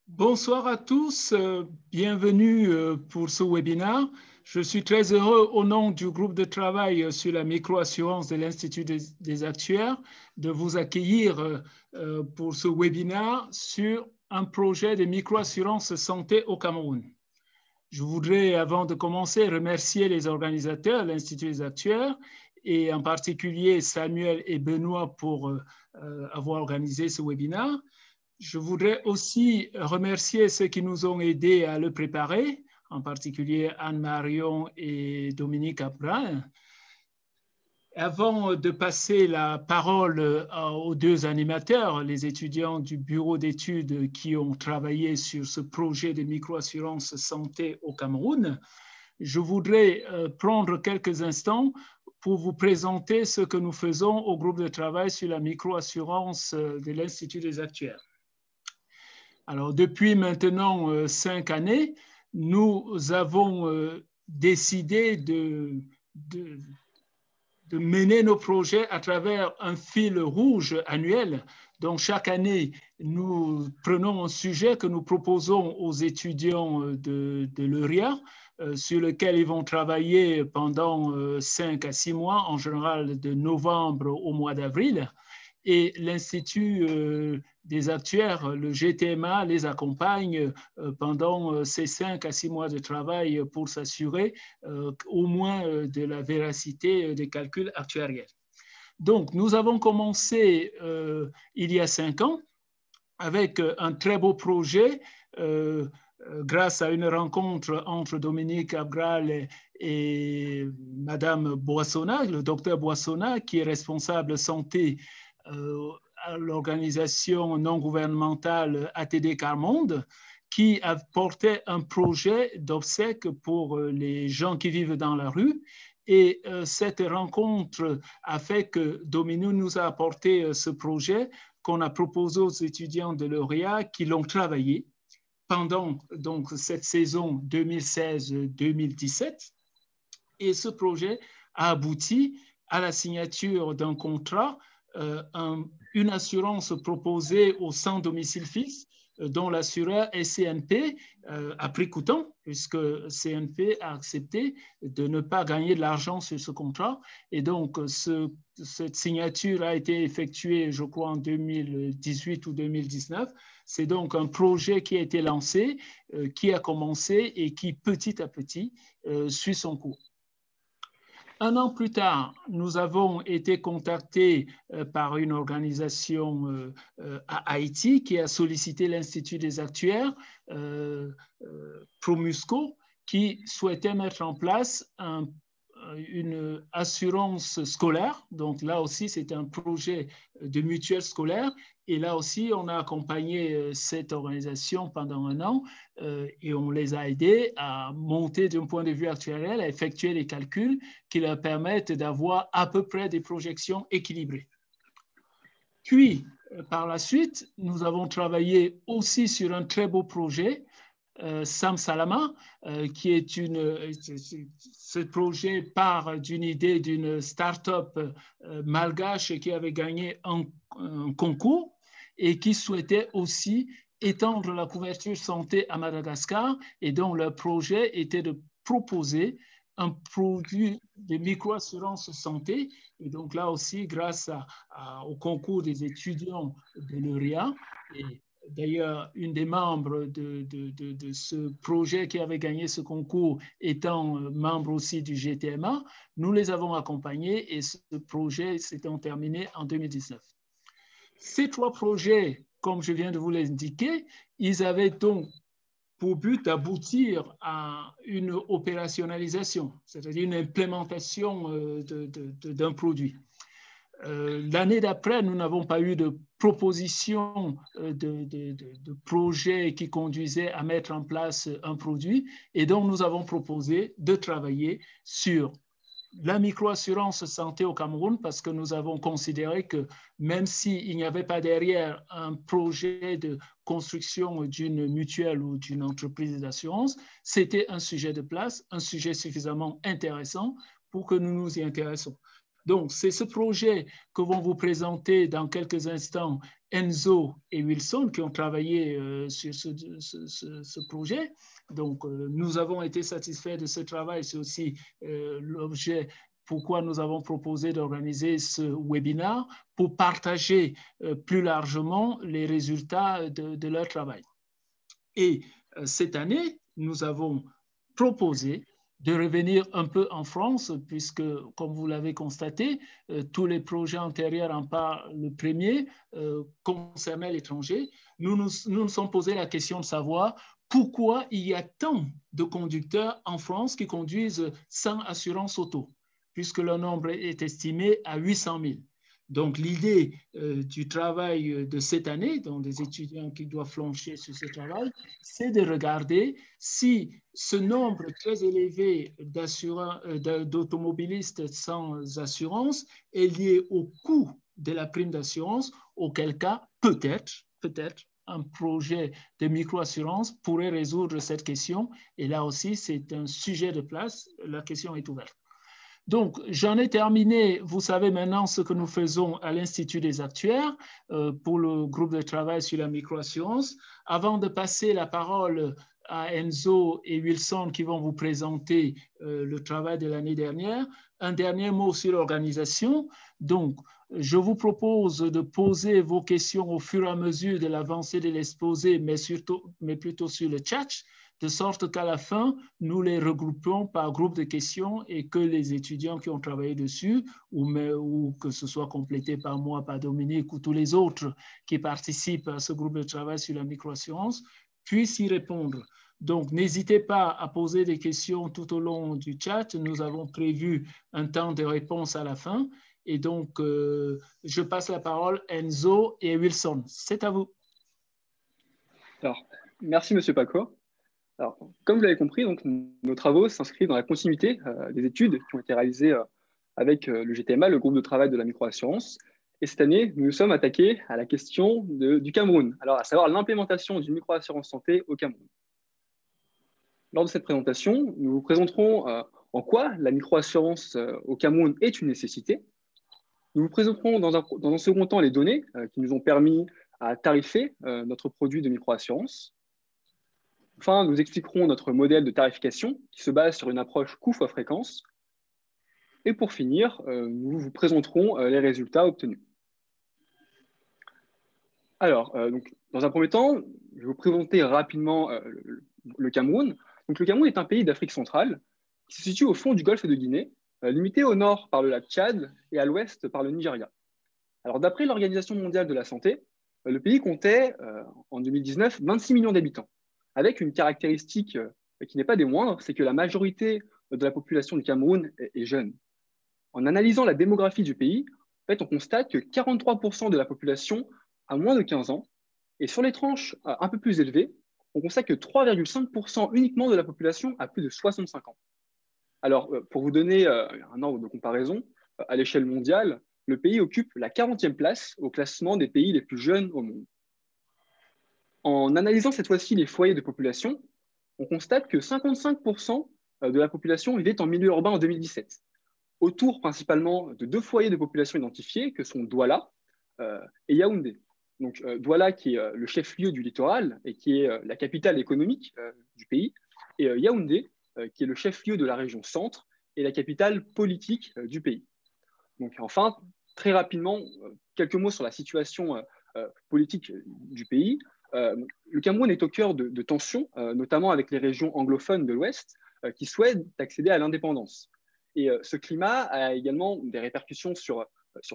Bonsoir à tous, bienvenue pour ce webinaire. Je suis très heureux au nom du groupe de travail sur la microassurance de l'Institut des actuaires de vous accueillir pour ce webinaire sur un projet de microassurance santé au Cameroun. Je voudrais, avant de commencer, remercier les organisateurs de l'Institut des actuaires et en particulier Samuel et Benoît pour avoir organisé ce webinaire. Je voudrais aussi remercier ceux qui nous ont aidés à le préparer, en particulier Anne-Marion et Dominique Abral. Avant de passer la parole aux deux animateurs, les étudiants du bureau d'études qui ont travaillé sur ce projet de microassurance santé au Cameroun, je voudrais prendre quelques instants pour vous présenter ce que nous faisons au groupe de travail sur la microassurance de l'Institut des actuaires. Alors, depuis maintenant 5 années, nous avons décidé de mener nos projets à travers un fil rouge annuel. Donc, chaque année, nous prenons un sujet que nous proposons aux étudiants de l'EURIA, sur lequel ils vont travailler pendant 5 à 6 mois, en général de novembre au mois d'avril. Et l'Institut des actuaires, le GTMA, les accompagne pendant ces 5 à 6 mois de travail pour s'assurer au moins de la véracité des calculs actuariels. Donc, nous avons commencé il y a 5 ans avec un très beau projet grâce à une rencontre entre Dominique Abral et Madame Boissonnat, le docteur Boissonnat, qui est responsable santé à l'organisation non gouvernementale ATD Carmonde, qui a porté un projet d'obsèques pour les gens qui vivent dans la rue. Et cette rencontre a fait que Dominique nous a apporté ce projet qu'on a proposé aux étudiants de l'EURIA qui l'ont travaillé pendant donc, cette saison 2016-2017. Et ce projet a abouti à la signature d'un contrat, une assurance proposée au sans domicile fixe, dont l'assureur est CNP, à prix coûtant, puisque CNP a accepté de ne pas gagner de l'argent sur ce contrat. Et donc, cette signature a été effectuée, je crois, en 2018 ou 2019. C'est donc un projet qui a été lancé, qui a commencé et qui, petit à petit, suit son cours. Un an plus tard, nous avons été contactés par une organisation à Haïti qui a sollicité l'Institut des actuaires, Promusco, qui souhaitait mettre en place une assurance scolaire. Donc là aussi, c'est un projet de mutuelle scolaire. Et là aussi, on a accompagné cette organisation pendant un an et on les a aidés à monter d'un point de vue actuariel, à effectuer les calculs qui leur permettent d'avoir à peu près des projections équilibrées. Puis, par la suite, nous avons travaillé aussi sur un très beau projet, Sam Salama, qui est ce projet part d'une idée d'une start-up malgache qui avait gagné un concours et qui souhaitait aussi étendre la couverture santé à Madagascar et dont leur projet était de proposer un produit de microassurance santé. Et donc là aussi, grâce au concours des étudiants de l'EURIA, et d'ailleurs, une des membres de ce projet qui avait gagné ce concours étant membre aussi du GTMA, nous les avons accompagnés et ce projet s'est terminé en 2019. Ces 3 projets, comme je viens de vous l'indiquer, ils avaient donc pour but d'aboutir à une opérationnalisation, c'est-à-dire une implémentation d'un produit. L'année d'après, nous n'avons pas eu de proposition de projet qui conduisait à mettre en place un produit et donc nous avons proposé de travailler sur la microassurance santé au Cameroun parce que nous avons considéré que même s'il n'y avait pas derrière un projet de construction d'une mutuelle ou d'une entreprise d'assurance, c'était un sujet de place, un sujet suffisamment intéressant pour que nous nous y intéressions. Donc, c'est ce projet que vont vous présenter dans quelques instants Enzo et Wilson qui ont travaillé sur ce projet. Donc, nous avons été satisfaits de ce travail. C'est aussi l'objet pourquoi nous avons proposé d'organiser ce webinaire pour partager plus largement les résultats de leur travail. Et cette année, nous avons proposé de revenir un peu en France, puisque, comme vous l'avez constaté, tous les projets antérieurs, en part le premier, concernaient l'étranger. Nous nous sommes posé la question de savoir pourquoi il y a tant de conducteurs en France qui conduisent sans assurance auto, puisque le nombre est estimé à 800 000. Donc, l'idée du travail de cette année, donc des étudiants qui doivent flancher sur ce travail, c'est de regarder si ce nombre très élevé d'automobilistes sans assurance est lié au coût de la prime d'assurance, auquel cas, peut-être, un projet de microassurance pourrait résoudre cette question. Et là aussi, c'est un sujet de place. La question est ouverte. Donc, j'en ai terminé. Vous savez maintenant ce que nous faisons à l'Institut des actuaires pour le groupe de travail sur la microassurance. Avant de passer la parole à Enzo et Wilson qui vont vous présenter le travail de l'année dernière, un dernier mot sur l'organisation. Donc, je vous propose de poser vos questions au fur et à mesure de l'avancée de l'exposé, mais plutôt sur le chat, de sorte qu'à la fin, nous les regroupons par groupe de questions et que les étudiants qui ont travaillé dessus, ou que ce soit complété par moi, par Dominique ou tous les autres qui participent à ce groupe de travail sur la microassurance, puissent y répondre. Donc, n'hésitez pas à poser des questions tout au long du chat. Nous avons prévu un temps de réponse à la fin. Et donc, je passe la parole à Enzo et Wilson. C'est à vous. Alors, merci, Monsieur Paco. Alors, comme vous l'avez compris, donc, nos travaux s'inscrivent dans la continuité des études qui ont été réalisées avec le GTMA, le groupe de travail de la microassurance. Et cette année, nous nous sommes attaqués à la question du Cameroun, alors à savoir l'implémentation d'une microassurance santé au Cameroun. Lors de cette présentation, nous vous présenterons en quoi la microassurance au Cameroun est une nécessité. Nous vous présenterons dans un second temps les données qui nous ont permis à tarifer notre produit de microassurance. Enfin, nous expliquerons notre modèle de tarification qui se base sur une approche coût fois fréquence. Et pour finir, nous vous présenterons les résultats obtenus. Alors, donc, dans un premier temps, je vais vous présenter rapidement le Cameroun. Donc, le Cameroun est un pays d'Afrique centrale qui se situe au fond du golfe de Guinée, limité au nord par le lac Tchad et à l'ouest par le Nigeria. Alors, d'après l'Organisation mondiale de la santé, le pays comptait en 2019 26 millions d'habitants, avec une caractéristique qui n'est pas des moindres, c'est que la majorité de la population du Cameroun est jeune. En analysant la démographie du pays, en fait, on constate que 43% de la population a moins de 15 ans, et sur les tranches un peu plus élevées, on constate que 3,5% uniquement de la population a plus de 65 ans. Alors, pour vous donner un ordre de comparaison, à l'échelle mondiale, le pays occupe la 40e place au classement des pays les plus jeunes au monde. En analysant cette fois-ci les foyers de population, on constate que 55% de la population vivait en milieu urbain en 2017, autour principalement de 2 foyers de population identifiés, que sont Douala et Yaoundé. Donc, Douala, qui est le chef-lieu du littoral et qui est la capitale économique du pays, et Yaoundé, qui est le chef-lieu de la région centre et la capitale politique du pays. Donc, enfin, très rapidement, quelques mots sur la situation politique du pays. Le Cameroun est au cœur de tensions, notamment avec les régions anglophones de l'Ouest qui souhaitent accéder à l'indépendance. Et ce climat a également des répercussions sur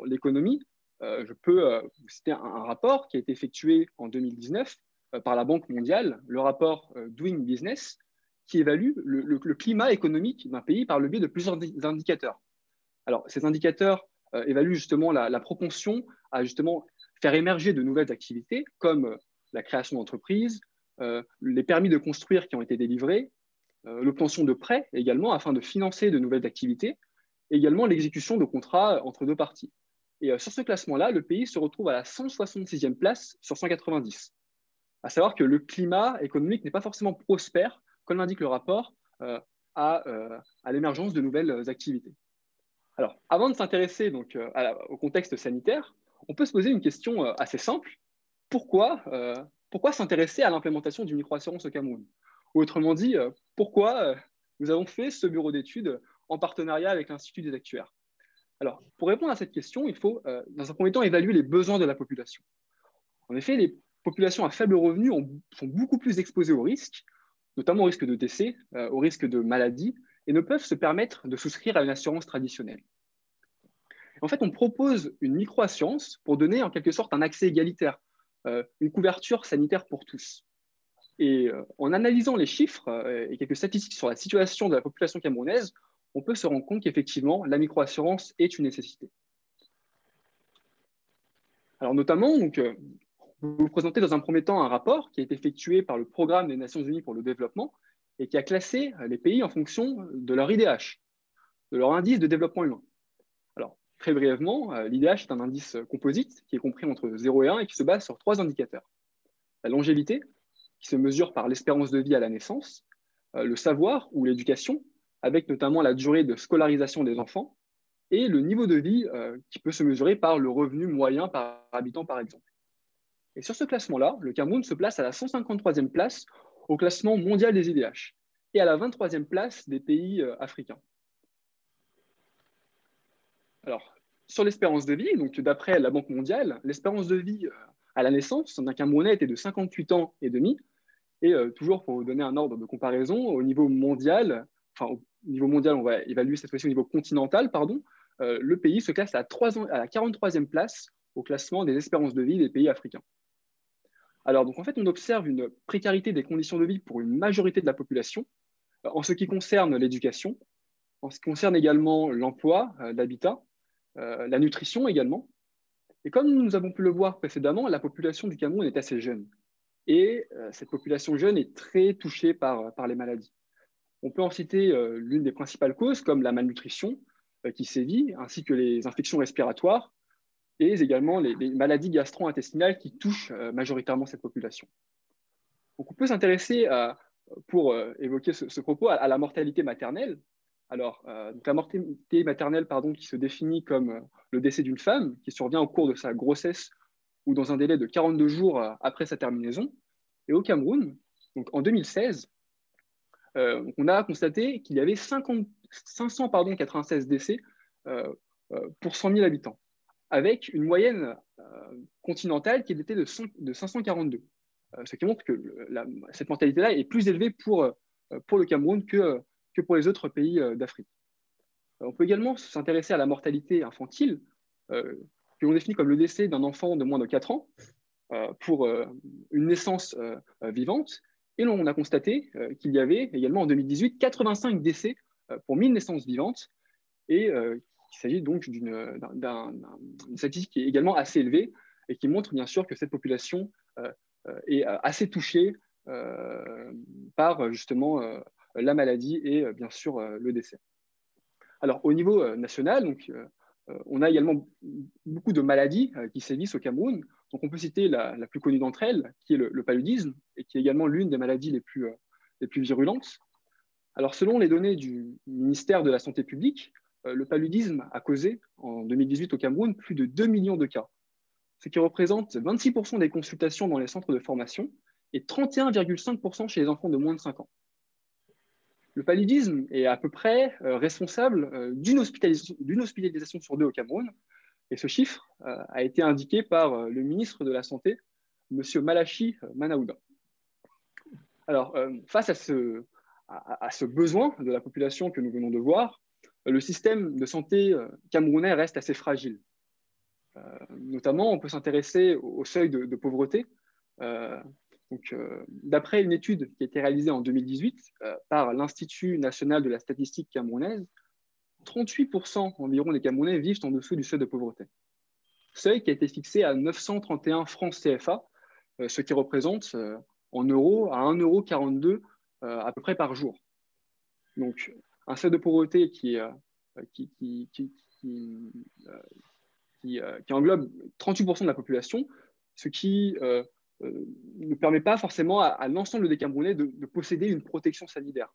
l'économie. Je peux vous citer un rapport qui a été effectué en 2019 par la Banque mondiale, le rapport Doing Business, qui évalue le climat économique d'un pays par le biais de plusieurs indicateurs. Alors, ces indicateurs évaluent justement la propension à justement faire émerger de nouvelles activités, comme la création d'entreprises, les permis de construire qui ont été délivrés, l'obtention de prêts également afin de financer de nouvelles activités, et également l'exécution de contrats entre 2 parties. Et sur ce classement-là, le pays se retrouve à la 166e place sur 190. À savoir que le climat économique n'est pas forcément prospère, comme l'indique le rapport, à l'émergence de nouvelles activités. Alors, avant de s'intéresser donc au contexte sanitaire, on peut se poser une question assez simple. Pourquoi s'intéresser à l'implémentation du microassurance au Cameroun? Ou autrement dit, pourquoi nous avons fait ce bureau d'études en partenariat avec l'Institut des actuaires? Alors, pour répondre à cette question, il faut, dans un premier temps, évaluer les besoins de la population. En effet, les populations à faible revenu sont beaucoup plus exposées aux risques, notamment au risque de décès, au risque de maladie, et ne peuvent se permettre de souscrire à une assurance traditionnelle. En fait, on propose une micro-assurance pour donner en quelque sorte un accès égalitaire, une couverture sanitaire pour tous. Et en analysant les chiffres et quelques statistiques sur la situation de la population camerounaise, on peut se rendre compte qu'effectivement, la micro-assurance est une nécessité. Alors notamment, donc, je vais vous présenter dans un premier temps un rapport qui a été effectué par le Programme des Nations Unies pour le développement et qui a classé les pays en fonction de leur IDH, de leur indice de développement humain. Alors, très brièvement, l'IDH est un indice composite qui est compris entre 0 et 1 et qui se base sur 3 indicateurs. La longévité, qui se mesure par l'espérance de vie à la naissance, le savoir ou l'éducation, avec notamment la durée de scolarisation des enfants, et le niveau de vie qui peut se mesurer par le revenu moyen par habitant, par exemple. Et sur ce classement-là, le Cameroun se place à la 153e place au classement mondial des IDH et à la 23e place des pays africains. Alors, sur l'espérance de vie, donc d'après la Banque mondiale, l'espérance de vie à la naissance d'un Camerounais était de 58 ans et demi. Et toujours pour vous donner un ordre de comparaison, au niveau mondial, on va évaluer cette fois-ci au niveau continental, pardon, le pays se classe à la 43e place au classement des espérances de vie des pays africains. Alors, donc en fait, on observe une précarité des conditions de vie pour une majorité de la population, en ce qui concerne l'éducation, en ce qui concerne également l'emploi, l'habitat, la nutrition également. Et comme nous avons pu le voir précédemment, la population du Cameroun est assez jeune. Et cette population jeune est très touchée par les maladies. On peut en citer l'une des principales causes, comme la malnutrition qui sévit, ainsi que les infections respiratoires, et également les maladies gastro-intestinales qui touchent majoritairement cette population. Donc on peut s'intéresser, pour évoquer ce propos, à la mortalité maternelle. Alors, donc la mortalité maternelle, qui se définit comme le décès d'une femme qui survient au cours de sa grossesse ou dans un délai de 42 jours après sa terminaison. Et au Cameroun, donc en 2016, on a constaté qu'il y avait 596 décès pour 100 000 habitants, avec une moyenne continentale qui était de 542. Ce qui montre que cette mortalité-là est plus élevée pour le Cameroun que pour les autres pays d'Afrique. On peut également s'intéresser à la mortalité infantile, que l'on définit comme le décès d'un enfant de moins de 4 ans pour une naissance vivante. Et l'on a constaté qu'il y avait également en 2018 85 décès pour 1000 naissances vivantes. Et il s'agit donc d'une statistique qui est également assez élevée et qui montre bien sûr que cette population est assez touchée par justement la maladie et bien sûr le décès. Alors au niveau national, donc, on a également beaucoup de maladies qui sévissent au Cameroun. Donc on peut citer la plus connue d'entre elles, qui est le paludisme, et qui est également l'une des maladies les plus virulentes. Alors selon les données du ministère de la Santé publique, le paludisme a causé en 2018 au Cameroun plus de 2 millions de cas, ce qui représente 26% des consultations dans les centres de formation et 31,5% chez les enfants de moins de 5 ans. Le paludisme est à peu près responsable d'une hospitalisation sur 2 au Cameroun, et ce chiffre a été indiqué par le ministre de la Santé, M. Malachi Manaouda. Alors, face à ce besoin de la population que nous venons de voir, le système de santé camerounais reste assez fragile. Notamment, on peut s'intéresser au seuil de pauvreté. D'après une étude qui a été réalisée en 2018 par l'Institut national de la statistique camerounaise, 38% environ des Camerounais vivent en dessous du seuil de pauvreté. Seuil qui a été fixé à 931 francs CFA, ce qui représente en euros à 1,42 € à peu près par jour. Donc, un seuil de pauvreté qui englobe 38% de la population, ce qui ne permet pas forcément à l'ensemble des Camerounais de posséder une protection sanitaire.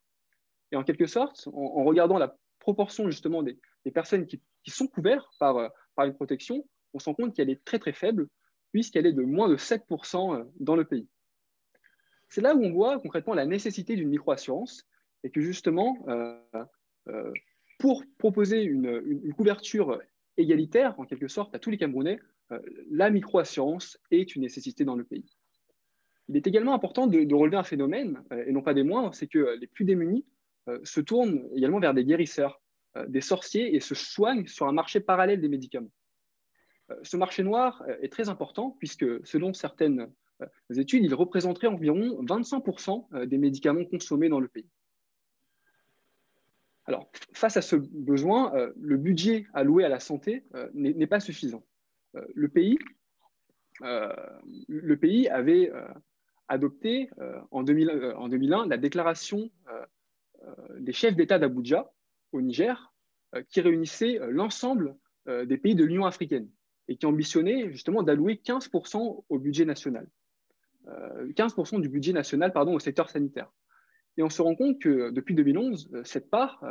Et en quelque sorte, en regardant la proportion justement des personnes qui sont couvertes par une protection, on se rend compte qu'elle est très très faible, puisqu'elle est de moins de 7% dans le pays. C'est là où on voit concrètement la nécessité d'une microassurance et que justement, pour proposer une couverture égalitaire, en quelque sorte, à tous les Camerounais, la microassurance est une nécessité dans le pays. Il est également important de relever un phénomène, et non pas des moindres, c'est que les plus démunis se tournent également vers des guérisseurs, des sorciers, et se soignent sur un marché parallèle des médicaments. Ce marché noir est très important puisque, selon certaines études, il représenterait environ 25% des médicaments consommés dans le pays. Alors, face à ce besoin, le budget alloué à la santé n'est pas suffisant. Le pays avait adopté en 2001 la déclaration des chefs d'État d'Abuja au Niger, qui réunissait l'ensemble des pays de l'Union africaine et qui ambitionnait justement d'allouer 15% au budget national, 15% du budget national au secteur sanitaire. Et on se rend compte que depuis 2011, cette part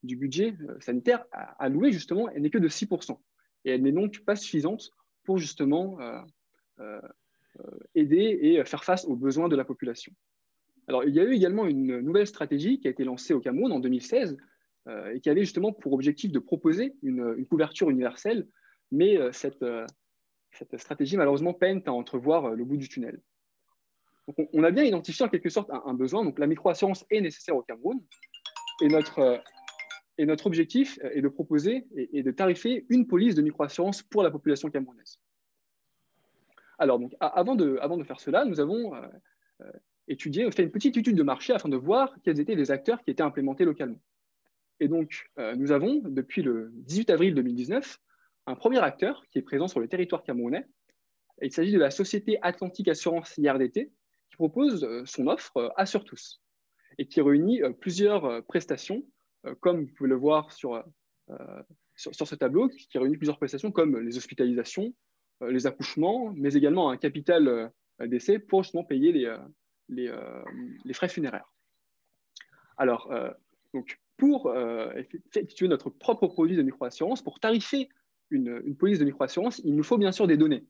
du budget sanitaire alloué justement, elle n'est que de 6%. Et elle n'est donc pas suffisante pour justement aider et faire face aux besoins de la population. Alors, il y a eu également une nouvelle stratégie qui a été lancée au Cameroun en 2016 et qui avait justement pour objectif de proposer une couverture universelle, mais cette stratégie, malheureusement, peine à entrevoir le bout du tunnel. Donc, on a bien identifié en quelque sorte un besoin. Donc, la microassurance est nécessaire au Cameroun. Et notre objectif est de proposer et de tarifer une police de microassurance pour la population camerounaise. Alors, donc, avant de faire cela, nous avons fait une petite étude de marché afin de voir quels étaient les acteurs qui étaient implémentés localement. Et donc, nous avons, depuis le 18 avril 2019, un premier acteur qui est présent sur le territoire camerounais. Il s'agit de la société Atlantique Assurance IRDT, qui propose son offre Assure-Tous et qui réunit plusieurs prestations, comme vous pouvez le voir sur ce tableau, qui réunit plusieurs prestations comme les hospitalisations, les accouchements, mais également un capital d'essai pour justement payer les frais funéraires. Alors, donc, pour effectuer notre propre produit de microassurance, pour tarifer une police de microassurance, il nous faut bien sûr des données.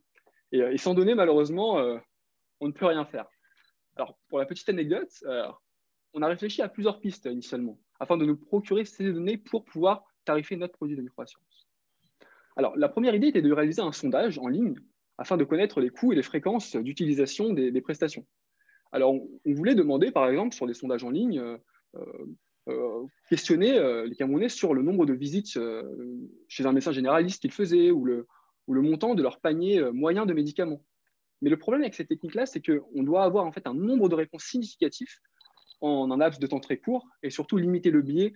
Et sans données, malheureusement, on ne peut rien faire. Alors, pour la petite anecdote, on a réfléchi à plusieurs pistes initialement, afin de nous procurer ces données pour pouvoir tarifer notre produit de microassurance. Alors, la première idée était de réaliser un sondage en ligne afin de connaître les coûts et les fréquences d'utilisation des prestations. Alors, on voulait demander, par exemple, sur les sondages en ligne, questionner les Camerounais sur le nombre de visites chez un médecin généraliste qu'ils faisaient ou le montant de leur panier moyen de médicaments. Mais le problème avec cette technique-là, c'est qu'on doit avoir en fait un nombre de réponses significatif en un laps de temps très court et surtout limiter le biais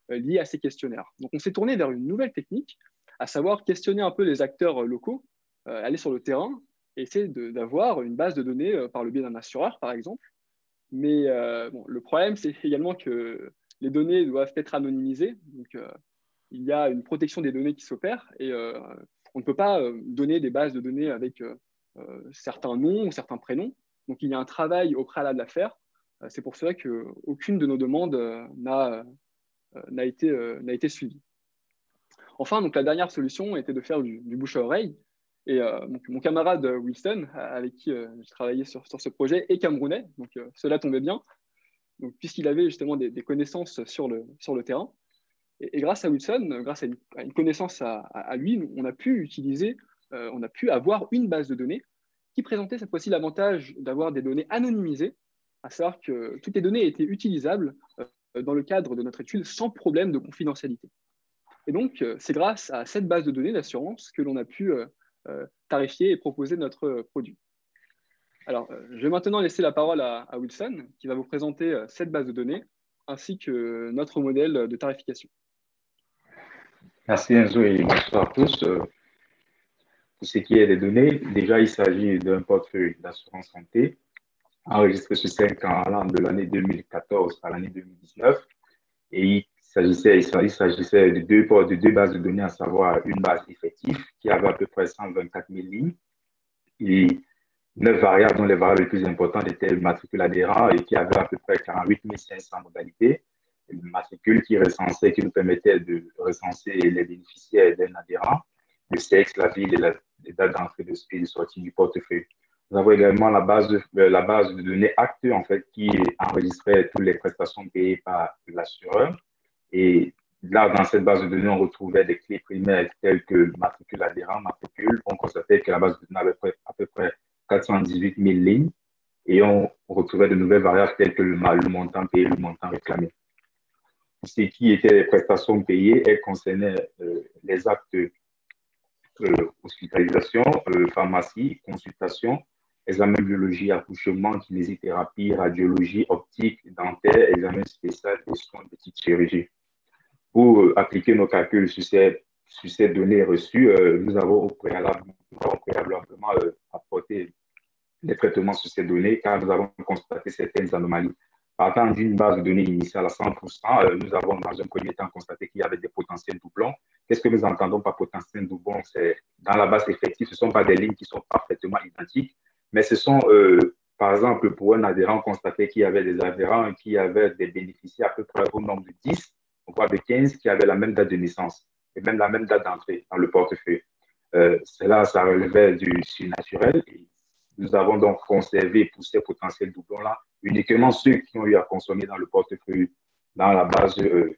lié à ces questionnaires. Donc, on s'est tourné vers une nouvelle technique, à savoir questionner un peu les acteurs locaux, aller sur le terrain et essayer d'avoir une base de données par le biais d'un assureur, par exemple. Mais le problème, c'est également que les données doivent être anonymisées. Donc, il y a une protection des données qui s'opère et on ne peut pas donner des bases de données avec certains noms ou certains prénoms. Donc, il y a un travail au préalable à faire. C'est pour cela qu'aucune de nos demandes n'a été suivie. Enfin, donc, la dernière solution était de faire du bouche à oreille. Et mon camarade Wilson, avec qui je travaillais sur ce projet, est camerounais, donc cela tombait bien, puisqu'il avait justement des connaissances sur le terrain. Et grâce à Wilson, grâce à une connaissance à lui, on a pu avoir une base de données qui présentait cette fois-ci l'avantage d'avoir des données anonymisées, à savoir que toutes les données étaient utilisables dans le cadre de notre étude sans problème de confidentialité. Et donc, c'est grâce à cette base de données d'assurance que l'on a pu tarifier et proposer notre produit. Alors, je vais maintenant laisser la parole à Wilson, qui va vous présenter cette base de données ainsi que notre modèle de tarification. Merci Enzo et bonsoir à tous. Pour ce qui est des données, déjà il s'agit d'un portefeuille d'assurance santé enregistré sur 5 ans allant de l'année 2014 à l'année 2019. Et il s'agissait de deux bases de données, à savoir une base effective qui avait à peu près 124 000 lignes et 9 variables, dont les variables les plus importantes étaient le matricule adhérent et qui avait à peu près 48 500 modalités. matricule qui recensait, qui nous permettait de recenser les bénéficiaires d'un adhérent, le sexe, la ville et les dates d'entrée et de sortie du portefeuille. Nous avons également la base de données acte, en fait, qui enregistrait toutes les prestations payées par l'assureur. Et là, dans cette base de données, on retrouvait des clés primaires telles que matricule adhérent, matricule. On constatait que la base de données avait à peu près 418 000 lignes. Et on retrouvait de nouvelles variables telles que le montant payé, le montant réclamé. Ce qui étaient les prestations payées, elles concernaient les actes hospitalisation, pharmacie, consultation, examen de biologie, accouchement, kinésithérapie, radiologie, optique, dentaire, examen spécial et soins de petite chirurgie. Pour appliquer nos calculs sur ces données reçues, nous avons préalablement apporté des traitements sur ces données car nous avons constaté certaines anomalies. Partant d'une base de données initiale à 100%, nous avons dans un premier temps constaté qu'il y avait des potentiels doublons. Qu'est-ce que nous entendons par potentiel doublon? C'est dans la base effective, ce ne sont pas des lignes qui sont parfaitement identiques, mais ce sont, par exemple, pour un adhérent, constaté qu'il y avait des adhérents qui avaient des bénéficiaires à peu près au nombre de 10, voire de 15, qui avaient la même date de naissance et même la même date d'entrée dans le portefeuille. Cela, ça relevait du surnaturel. Nous avons donc conservé pour ces potentiels doublons-là uniquement ceux qui ont eu à consommer dans le portefeuille, dans la base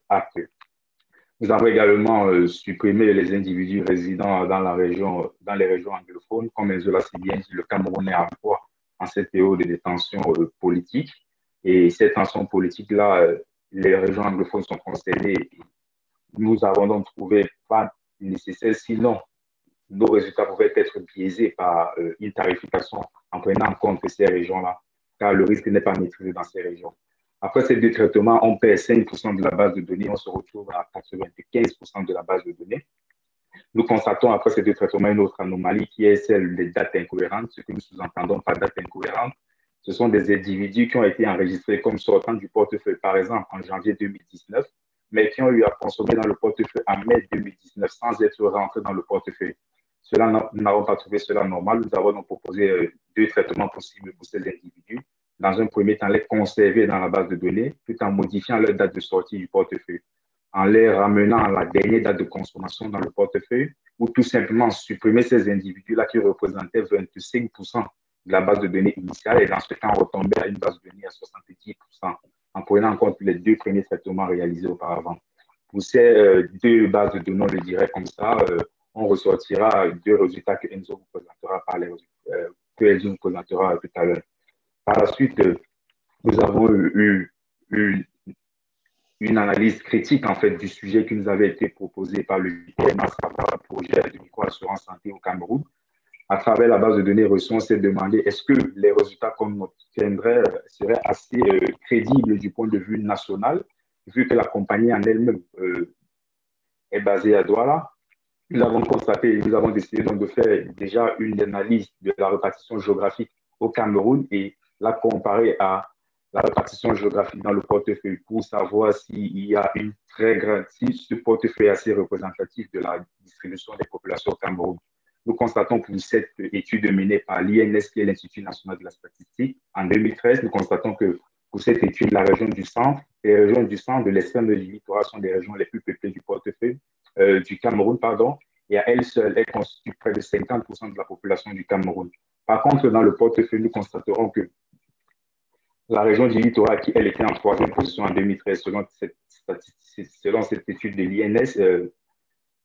acte. Nous avons également supprimé les individus résidant dans les régions anglophones, comme cela c'est bien dit, le Cameroun est en proie en cette période de détention politique. Et cette tension politique-là, les régions anglophones sont concernées. Nous avons donc trouvé pas nécessaire, sinon nos résultats pouvaient être biaisés par une tarification en prenant en compte ces régions-là, car le risque n'est pas maîtrisé dans ces régions. Après ces deux traitements, on perd 5% de la base de données, on se retrouve à 95% de la base de données. Nous constatons après ces deux traitements une autre anomalie qui est celle des dates incohérentes. Ce que nous sous-entendons par dates incohérentes, ce sont des individus qui ont été enregistrés comme sortant du portefeuille, par exemple en janvier 2019, mais qui ont eu à consommer dans le portefeuille en mai 2019 sans être rentrés dans le portefeuille. Nous n'avons pas trouvé cela normal. Nous avons donc proposé deux traitements possibles pour ces individus. Dans un premier temps, les conserver dans la base de données tout en modifiant leur date de sortie du portefeuille, en les ramenant à la dernière date de consommation dans le portefeuille, ou tout simplement supprimer ces individus-là qui représentaient 25% de la base de données initiale et dans ce cas, on retombait à une base de données à 70% en prenant en compte les deux premiers traitements réalisés auparavant. Pour ces deux bases de données, on le dirait comme ça, on ressortira deux résultats que Enzo vous présentera, vous présentera tout à l'heure. Par la suite, nous avons eu une analyse critique en fait du sujet qui nous avait été proposé par le PMA, le projet de micro-assurance santé au Cameroun. À travers la base de données reçues, on s'est demandé est-ce que les résultats qu'on obtiendrait seraient assez crédibles du point de vue national, vu que la compagnie en elle-même est basée à Douala. Nous avons constaté, nous avons décidé donc de faire déjà une analyse de la répartition géographique au Cameroun et la comparer à la répartition géographique dans le portefeuille pour savoir s'il y a une très grande, si ce portefeuille est assez représentatif de la distribution des populations au Cameroun. Nous constatons pour cette étude menée par l'INS, qui est l'Institut national de la statistique, en 2013, nous constatons que pour cette étude, la région du centre, les régions du centre, de l'extrême et du littoral sont des régions les plus peuplées du portefeuille, du Cameroun, pardon, et à elle seule, elle constitue près de 50% de la population du Cameroun. Par contre, dans le portefeuille, nous constaterons que la région du littoral, qui elle était en troisième position en 2013, selon cette étude de l'INS,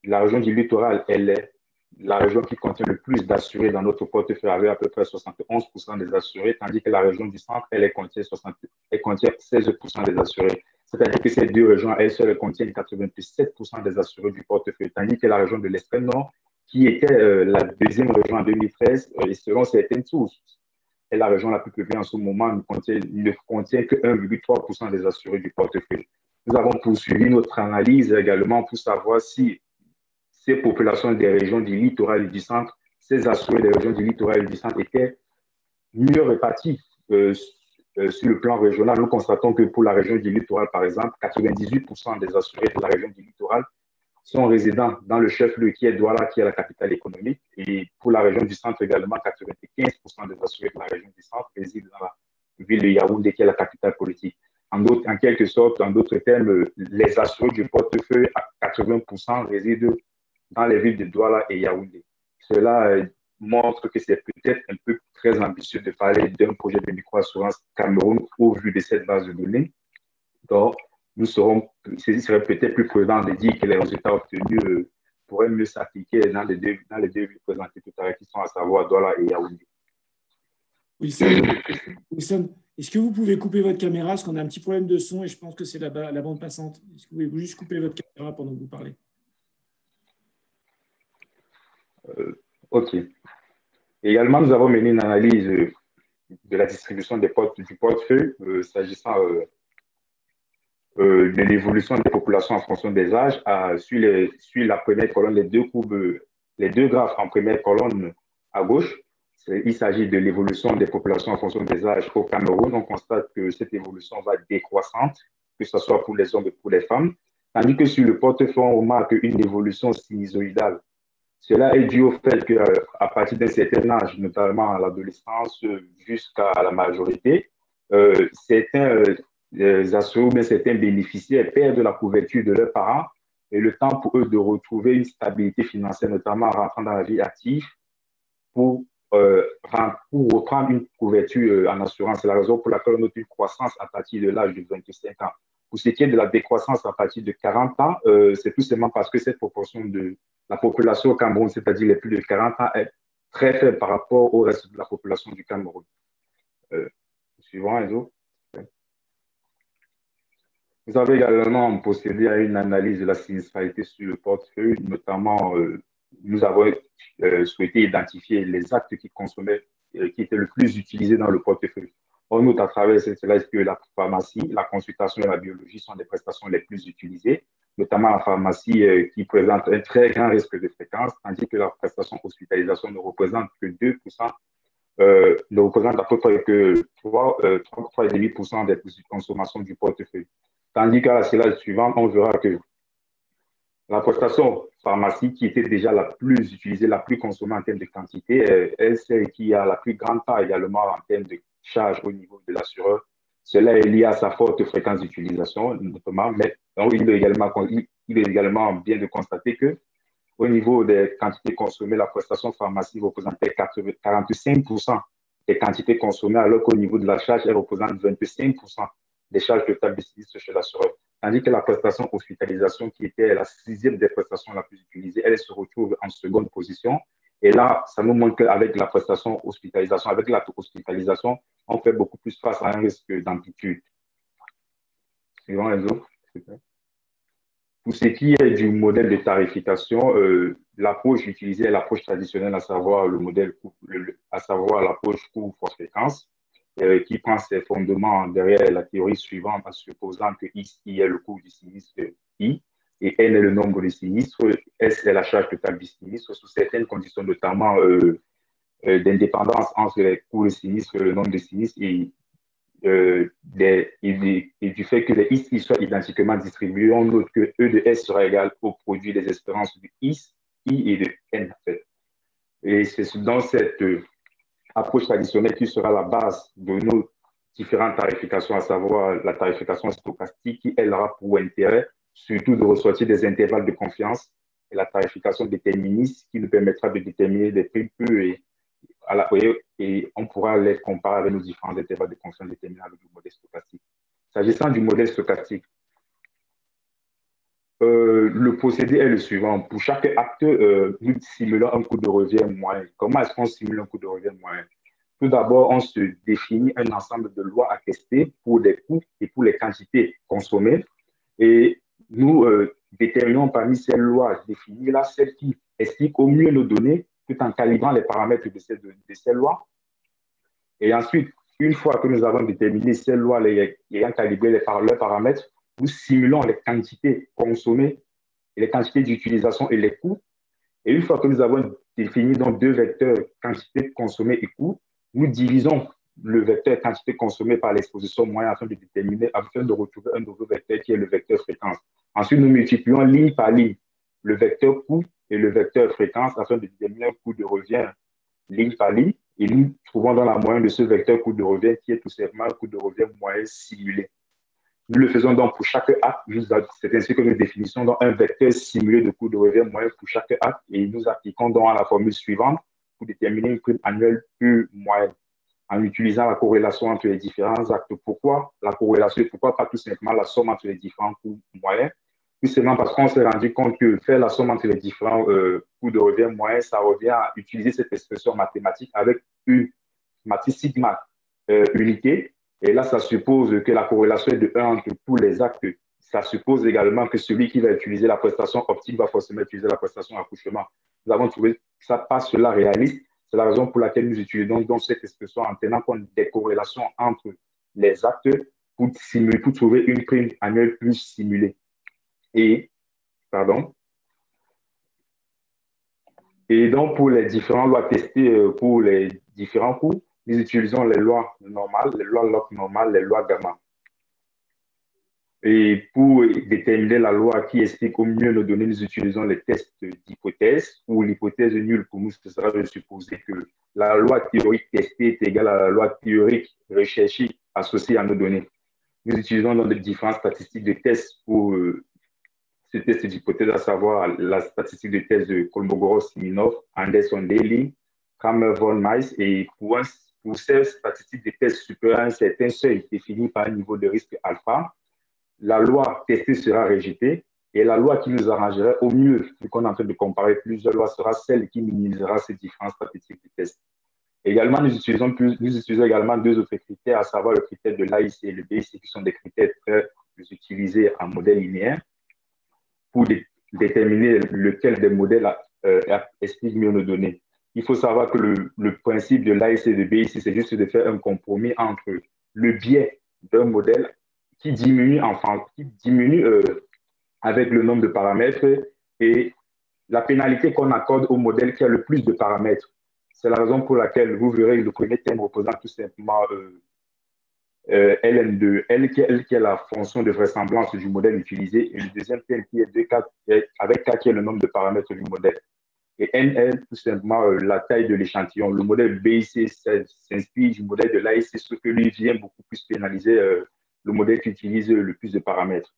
la région du littoral, elle est la région qui contient le plus d'assurés dans notre portefeuille, avec à peu près 71% des assurés, tandis que la région du centre, elle contient 16% des assurés. C'est-à-dire que ces deux régions, elles seules contiennent 87% des assurés du portefeuille, tandis que la région de l'extrême nord, qui était la deuxième région en 2013, et selon certaines sources, est la région la plus peuplée en ce moment, ne contient que 1,3% des assurés du portefeuille. Nous avons poursuivi notre analyse également pour savoir si ces populations des régions du littoral et du centre, ces assurés des régions du littoral et du centre étaient mieux répartis sur le plan régional. Nous constatons que pour la région du littoral, par exemple, 98% des assurés de la région du littoral sont résidents dans le chef-lieu qui est Douala, qui est la capitale économique. Et pour la région du centre également, 95% des assurés de la région du centre résident dans la ville de Yaoundé, qui est la capitale politique. en quelque sorte, en d'autres termes, les assurés du portefeuille à 80% résident dans les villes de Douala et Yaoundé. Cela montre que c'est peut-être un peu très ambitieux de parler d'un projet de microassurance Cameroun au vu de cette base de données. Donc, il serait peut-être plus prudent de dire que les résultats obtenus pourraient mieux s'appliquer dans les deux villes présentées tout à l'heure, qui sont à savoir Douala et Yaoundé. Wilson, est-ce que vous pouvez couper votre caméra parce qu'on a un petit problème de son et je pense que c'est la bande passante. Est-ce que vous pouvez juste couper votre caméra pendant que vous parlez? OK. Également, nous avons mené une analyse de la distribution du portefeuille s'agissant de l'évolution des populations en fonction des âges. Sur la première colonne, les deux graphes en première colonne à gauche, il s'agit de l'évolution des populations en fonction des âges au Cameroun. On constate que cette évolution va décroissante, que ce soit pour les hommes et pour les femmes, tandis que sur le portefeuille, on remarque une évolution sinusoïdale. Cela est dû au fait qu'à partir d'un certain âge, notamment à l'adolescence jusqu'à la majorité, certains assurés ou bien certains bénéficiaires perdent la couverture de leurs parents et le temps pour eux de retrouver une stabilité financière, notamment en rentrant dans la vie active, pour reprendre une couverture en assurance. C'est la raison pour laquelle on note une croissance à partir de l'âge de 25 ans. Pour ce qui est de la décroissance à partir de 40 ans, c'est tout simplement parce que cette proportion de la population au Cameroun, c'est-à-dire les plus de 40 ans, est très faible par rapport au reste de la population du Cameroun. Suivant, Enzo. Vous avez également procédé à une analyse de la sinistralité sur le portefeuille, notamment nous avons souhaité identifier les actes qui consommaient, qui étaient le plus utilisés dans le portefeuille. On note à travers cela que la pharmacie, la consultation et la biologie sont les prestations les plus utilisées, notamment la pharmacie qui présente un très grand risque de fréquence, tandis que la prestation hospitalisation ne représente que 2%, ne représente à peu près que 3,5% des consommations du portefeuille. Tandis qu'à la slide suivante, on verra que la prestation pharmacie qui était déjà la plus utilisée, la plus consommée en termes de quantité, est celle qui a la plus grande part également en termes de charge au niveau de l'assureur. Cela est lié à sa forte fréquence d'utilisation, notamment, mais il est également bien de constater que au niveau des quantités consommées, la prestation pharmacie représentait 45% des quantités consommées, alors qu'au niveau de la charge, elle représente 25% des charges totales de sinistre chez l'assureur. Tandis que la prestation hospitalisation, qui était la 6e des prestations la plus utilisée, elle se retrouve en seconde position. Et là, ça nous montre qu'avec la prestation hospitalisation, avec la hospitalisation, on fait beaucoup plus face à un risque d'amplitude. Suivant les autres. Pour ce qui est du modèle de tarification, l'approche utilisée est l'approche traditionnelle, à savoir l'approche coût-fréquence, qui prend ses fondements derrière la théorie suivante en supposant que X est le coût du sinistre I et N est le nombre de sinistres, S est la charge totale du sinistre, sous certaines conditions, notamment d'indépendance entre les coûts de sinistre et le nombre de sinistres et du fait que les I soient identiquement distribués, on note que E de S sera égal au produit des espérances de I et de N. En fait. Et c'est dans cette approche traditionnelle qui sera la base de nos différentes tarifications, à savoir la tarification stochastique qui, elle, aura pour intérêt surtout de ressortir des intervalles de confiance et la tarification déterministe qui nous permettra de déterminer des prix peu et on pourra les comparer avec nos différents intervalles de confiance déterminés avec le modèle stochastique. S'agissant du modèle stochastique, le procédé est le suivant. Pour chaque acte, nous simulons un coût de revient moyen. Comment est-ce qu'on simule un coût de revient moyen? Tout d'abord, on se définit un ensemble de lois à tester pour les coûts et pour les quantités consommées. Et nous déterminons parmi ces lois définies là celles qui expliquent au mieux nos données tout en calibrant les paramètres de ces lois. Et ensuite, une fois que nous avons déterminé ces lois ayant calibré leurs paramètres, nous simulons les quantités consommées, les quantités d'utilisation et les coûts. Et une fois que nous avons défini donc deux vecteurs, quantité consommée et coût, nous divisons le vecteur quantité consommée par l'exposition moyenne afin de retrouver un nouveau vecteur qui est le vecteur fréquence. Ensuite, nous multiplions ligne par ligne le vecteur coût et le vecteur fréquence afin de déterminer un coût de revient ligne par ligne. Et nous trouvons dans la moyenne de ce vecteur coût de revient qui est tout simplement un coût de revient moyen simulé. Nous le faisons donc pour chaque acte. C'est ainsi que nous définissons donc un vecteur simulé de coût de revient moyen pour chaque acte et nous appliquons donc à la formule suivante pour déterminer une prime annuelle plus moyenne en utilisant la corrélation entre les différents actes. Pourquoi la corrélation et pourquoi pas tout simplement la somme entre les différents coûts moyens? Tout simplement parce qu'on s'est rendu compte que faire la somme entre les différents coûts de revient moyens, ça revient à utiliser cette expression mathématique avec une matrice sigma uniquée. Et là, ça suppose que la corrélation est de 1 entre tous les actes. Ça suppose également que celui qui va utiliser la prestation optique va forcément utiliser la prestation accouchement. Nous avons trouvé ça pas cela réaliste. C'est la raison pour laquelle nous utilisons donc cette expression en tenant compte des corrélations entre les actes pour trouver une prime annuelle plus simulée. Et donc, pour les différentes lois testées pour les différents coûts, nous utilisons les lois normales, les lois log normales, les lois gamma. Et pour déterminer la loi qui explique au mieux nos données, nous utilisons les tests d'hypothèse, où l'hypothèse nulle pour nous, ce sera de supposer que la loi théorique testée est égale à la loi théorique recherchée associée à nos données. Nous utilisons donc les différentes statistiques de tests pour ce test d'hypothèse, à savoir la statistique de test de Kolmogorov-Smirnov, Anderson-Daly, Kramer-Von-Mice, et pour ces statistiques de tests supérieures à un certain seuil défini par un niveau de risque alpha, la loi testée sera rejetée et la loi qui nous arrangerait au mieux, vu qu'on est en train de comparer plusieurs lois, sera celle qui minimisera ces différentes statistiques de test. Également, nous utilisons également deux autres critères, à savoir le critère de l'AIC et le BIC, qui sont des critères très utilisés en modèle linéaire pour déterminer lequel des modèles explique mieux nos données. Il faut savoir que le principe de l'AIC et de BIC, c'est juste de faire un compromis entre le biais d'un modèle qui diminue avec le nombre de paramètres et la pénalité qu'on accorde au modèle qui a le plus de paramètres. C'est la raison pour laquelle vous verrez le premier terme représente tout simplement Ln2, L qui est la fonction de vraisemblance du modèle utilisé, et le deuxième terme qui est 2K, avec K qui est le nombre de paramètres du modèle. Et N est tout simplement la taille de l'échantillon. Le modèle BIC s'inspire du modèle de l'AIC, ce que lui vient beaucoup plus pénaliser le modèle qui utilise le plus de paramètres.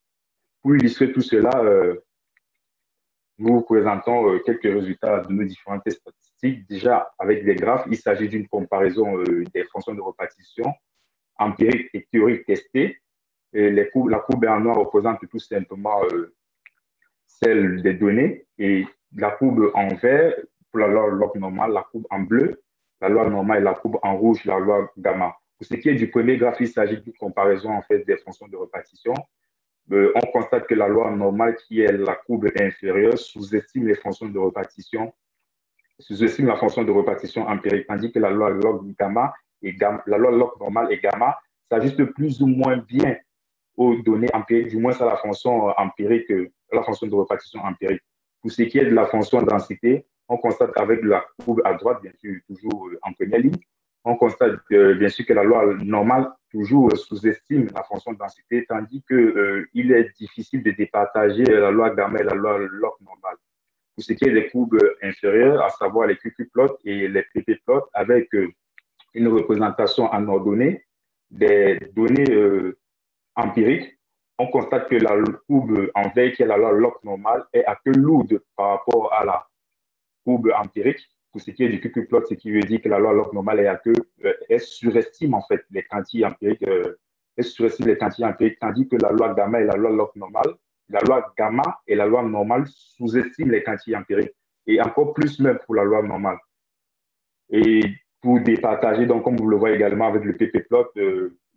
Pour illustrer tout cela, nous vous présentons quelques résultats de nos différents tests statistiques. Déjà, avec des graphes, il s'agit d'une comparaison des fonctions de répartition empirique et théorique testées. Et la courbe en noir représente tout simplement celle des données et la courbe en vert pour la loi normale, la courbe en bleu, la loi normale et la courbe en rouge, la loi gamma. Pour ce qui est du premier graphe, il s'agit d'une comparaison en fait des fonctions de répartition. On constate que la loi normale, qui est la courbe inférieure, sous-estime les fonctions de répartition, sous-estime la fonction de répartition empirique, tandis que la loi log gamma la loi log normale et gamma s'ajuste plus ou moins bien aux données empiriques, du moins à la fonction empirique, la fonction de répartition empirique. Pour ce qui est de la fonction densité, on constate avec la courbe à droite, bien sûr, toujours en première ligne, on constate bien sûr que la loi normale toujours sous-estime la fonction de densité, tandis qu'il est difficile de départager la loi gamma et la loi log normale. Pour ce qui est des courbes inférieures, à savoir les QQ-plots et les PP-plots, avec une représentation en ordonnée des données empiriques, on constate que la courbe en vert, qui est la loi log normale, est un peu lourde par rapport à la courbe empirique. Pour ce qui est du QQ-plot, ce qui veut dire que la loi log normale elle surestime en fait les quantités empiriques, tandis que la loi gamma et la loi log normale, la loi gamma et la loi normale sous-estiment les quantités empiriques, et encore plus même pour la loi normale. Et pour départager, donc comme vous le voyez également avec le PP-plot,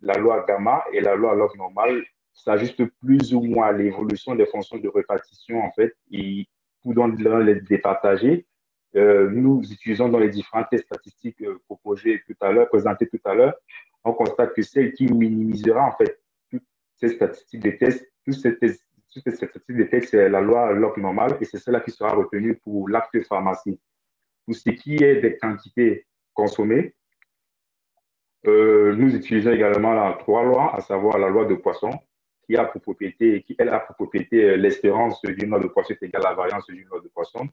la loi gamma et la loi log normale s'ajustent plus ou moins à l'évolution des fonctions de répartition en fait, et pour donc les départager, nous utilisons dans les différents tests statistiques proposés tout à l'heure, présentés tout à l'heure, on constate que celle qui minimisera en fait toutes ces statistiques de tests, toutes ces statistiques de tests, c'est la loi log normale et c'est celle qui sera retenue pour l'acte pharmacie. Pour ce qui est des quantités consommées, nous utilisons également trois lois, à savoir la loi de Poisson, qui a pour propriété, l'espérance d'une loi de Poisson est égale à la variance d'une loi de Poisson.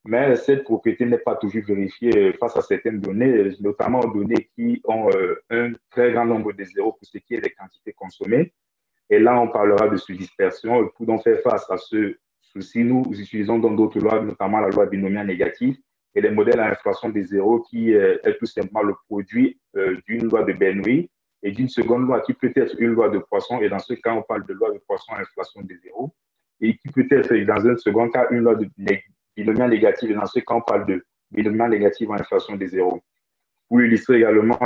Mais cette propriété n'est pas toujours vérifiée face à certaines données, notamment aux données qui ont un très grand nombre de zéros pour ce qui est des quantités consommées. Et là, on parlera de sous-dispersion. Pour donc faire face à ce souci, nous utilisons donc d'autres lois, notamment la loi binomiale négative et les modèles à inflation des zéros qui est tout simplement le produit d'une loi de Bernoulli et d'une seconde loi qui peut être une loi de Poisson. Et dans ce cas, on parle de loi de Poisson à inflation des zéros et qui peut être, dans un second cas, une loi de binomiale négative. Et dans ce cas, on parle de binomiale négative à inflation des zéros. Pour illustrer également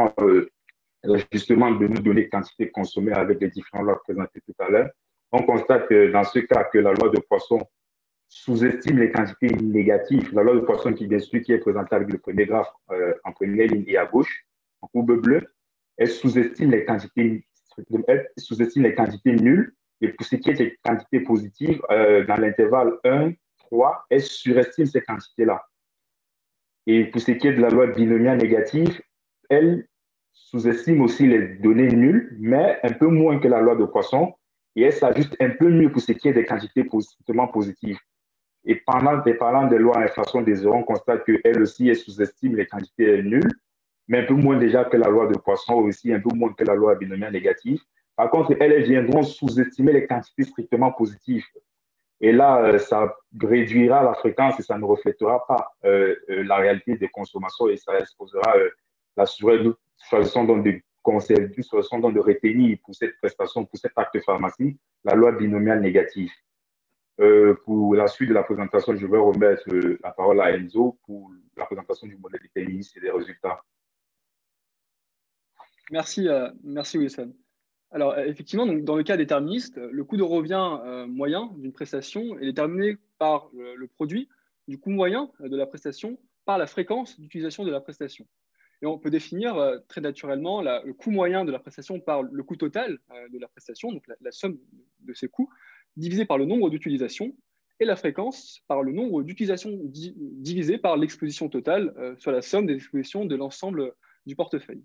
justement de nous donner quantité consommée avec les différentes lois présentées tout à l'heure, on constate que dans ce cas que la loi de Poisson sous-estime les quantités négatives. La loi de Poisson qui est présentée avec le premier graphe en première ligne et à gauche, en courbe bleue, elle sous-estime les quantités nulles. Et pour ce qui est des quantités positives, dans l'intervalle 1, 3, elle surestime ces quantités-là. Et pour ce qui est de la loi binomiale négative, elle sous-estime aussi les données nulles, mais un peu moins que la loi de Poisson, et elle s'ajuste un peu mieux pour ce qui est des quantités strictement positives. Et parlant des lois à inflation des zéros, on constate qu'elle aussi, elle sous-estime les quantités nulles, mais un peu moins déjà que la loi de Poisson, aussi un peu moins que la loi binomiale négative. Par contre, elles viendront sous-estimer les quantités strictement positives. Et là, ça réduira la fréquence et ça ne reflètera pas la réalité des consommations et ça exposera la choisissant donc de conserver, choisissant donc de retenir pour cette prestation, pour cet acte de pharmacie, la loi binomiale négative. Pour la suite de la présentation, je vais remettre la parole à Enzo pour la présentation du modèle déterministe et des résultats. Merci Wilson. Alors, effectivement, donc, dans le cas déterministe, le coût de revient moyen d'une prestation est déterminé par le produit du coût moyen de la prestation par la fréquence d'utilisation de la prestation. Et on peut définir très naturellement le coût moyen de la prestation par le coût total de la prestation, donc la somme de ces coûts, divisé par le nombre d'utilisations, et la fréquence par le nombre d'utilisations divisé par l'exposition totale sur la somme des expositions de l'ensemble du portefeuille.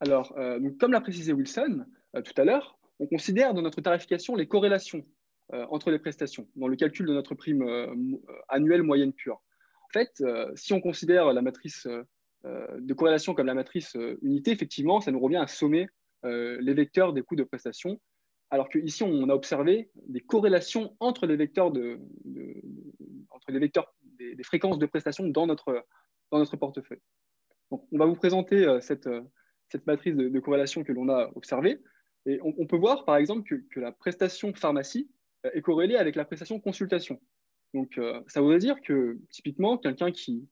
Alors, donc, comme l'a précisé Wilson tout à l'heure, on considère dans notre tarification les corrélations entre les prestations dans le calcul de notre prime annuelle moyenne pure. En fait, si on considère la matrice de corrélation comme la matrice unité, effectivement, ça nous revient à sommer les vecteurs des coûts de prestation, alors qu'ici, on a observé des corrélations entre les vecteurs, des fréquences de prestation dans notre portefeuille. Donc, on va vous présenter cette matrice de corrélation que l'on a observée. Et on peut voir, par exemple, que la prestation pharmacie est corrélée avec la prestation consultation. Donc, ça voudrait dire que, typiquement, quelqu'un qui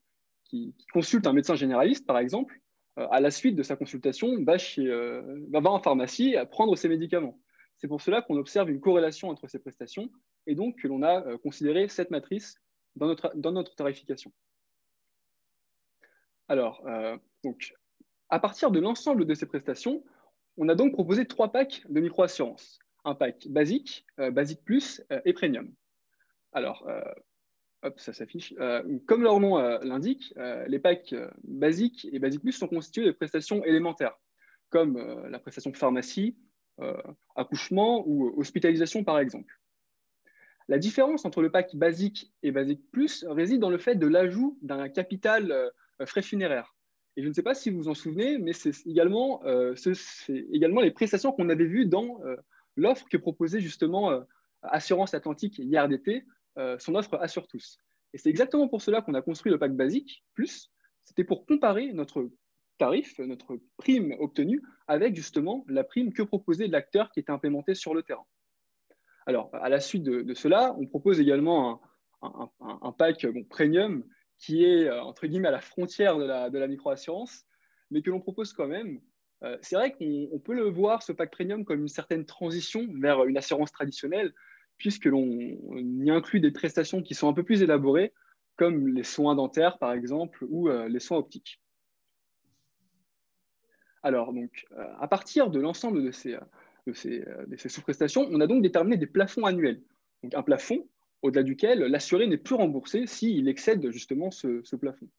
consulte un médecin généraliste, par exemple, à la suite de sa consultation, va en pharmacie à prendre ses médicaments. C'est pour cela qu'on observe une corrélation entre ces prestations et donc que l'on a considéré cette matrice dans notre tarification. Alors, donc, à partir de l'ensemble de ces prestations, on a donc proposé 3 packs de micro-assurance. Un pack basique, basique plus et premium. Alors, hop, ça s'affiche. Comme leur nom l'indique, les packs basiques et basique plus sont constitués de prestations élémentaires, comme la prestation pharmacie, accouchement ou hospitalisation, par exemple. La différence entre le pack basique et basique plus réside dans le fait de l'ajout d'un capital frais funéraires. Et je ne sais pas si vous vous en souvenez, mais c'est également les prestations qu'on avait vues dans l'offre que proposait justement Assurance Atlantique IRDT, son offre Assure Tous. Et c'est exactement pour cela qu'on a construit le pack basique plus. C'était pour comparer notre tarif, notre prime obtenue, avec justement la prime que proposait l'acteur qui était implémenté sur le terrain. Alors, à la suite de cela, on propose également un pack premium qui est, entre guillemets, à la frontière de la micro-assurance, mais que l'on propose quand même. C'est vrai qu'on peut le voir, ce pack premium, comme une certaine transition vers une assurance traditionnelle, puisque l'on y inclut des prestations qui sont un peu plus élaborées, comme les soins dentaires, par exemple, ou les soins optiques. Alors, donc, à partir de l'ensemble de ces sous-prestations, on a donc déterminé des plafonds annuels. Donc, un plafond au-delà duquel l'assuré n'est plus remboursé s'il excède justement ce plafond.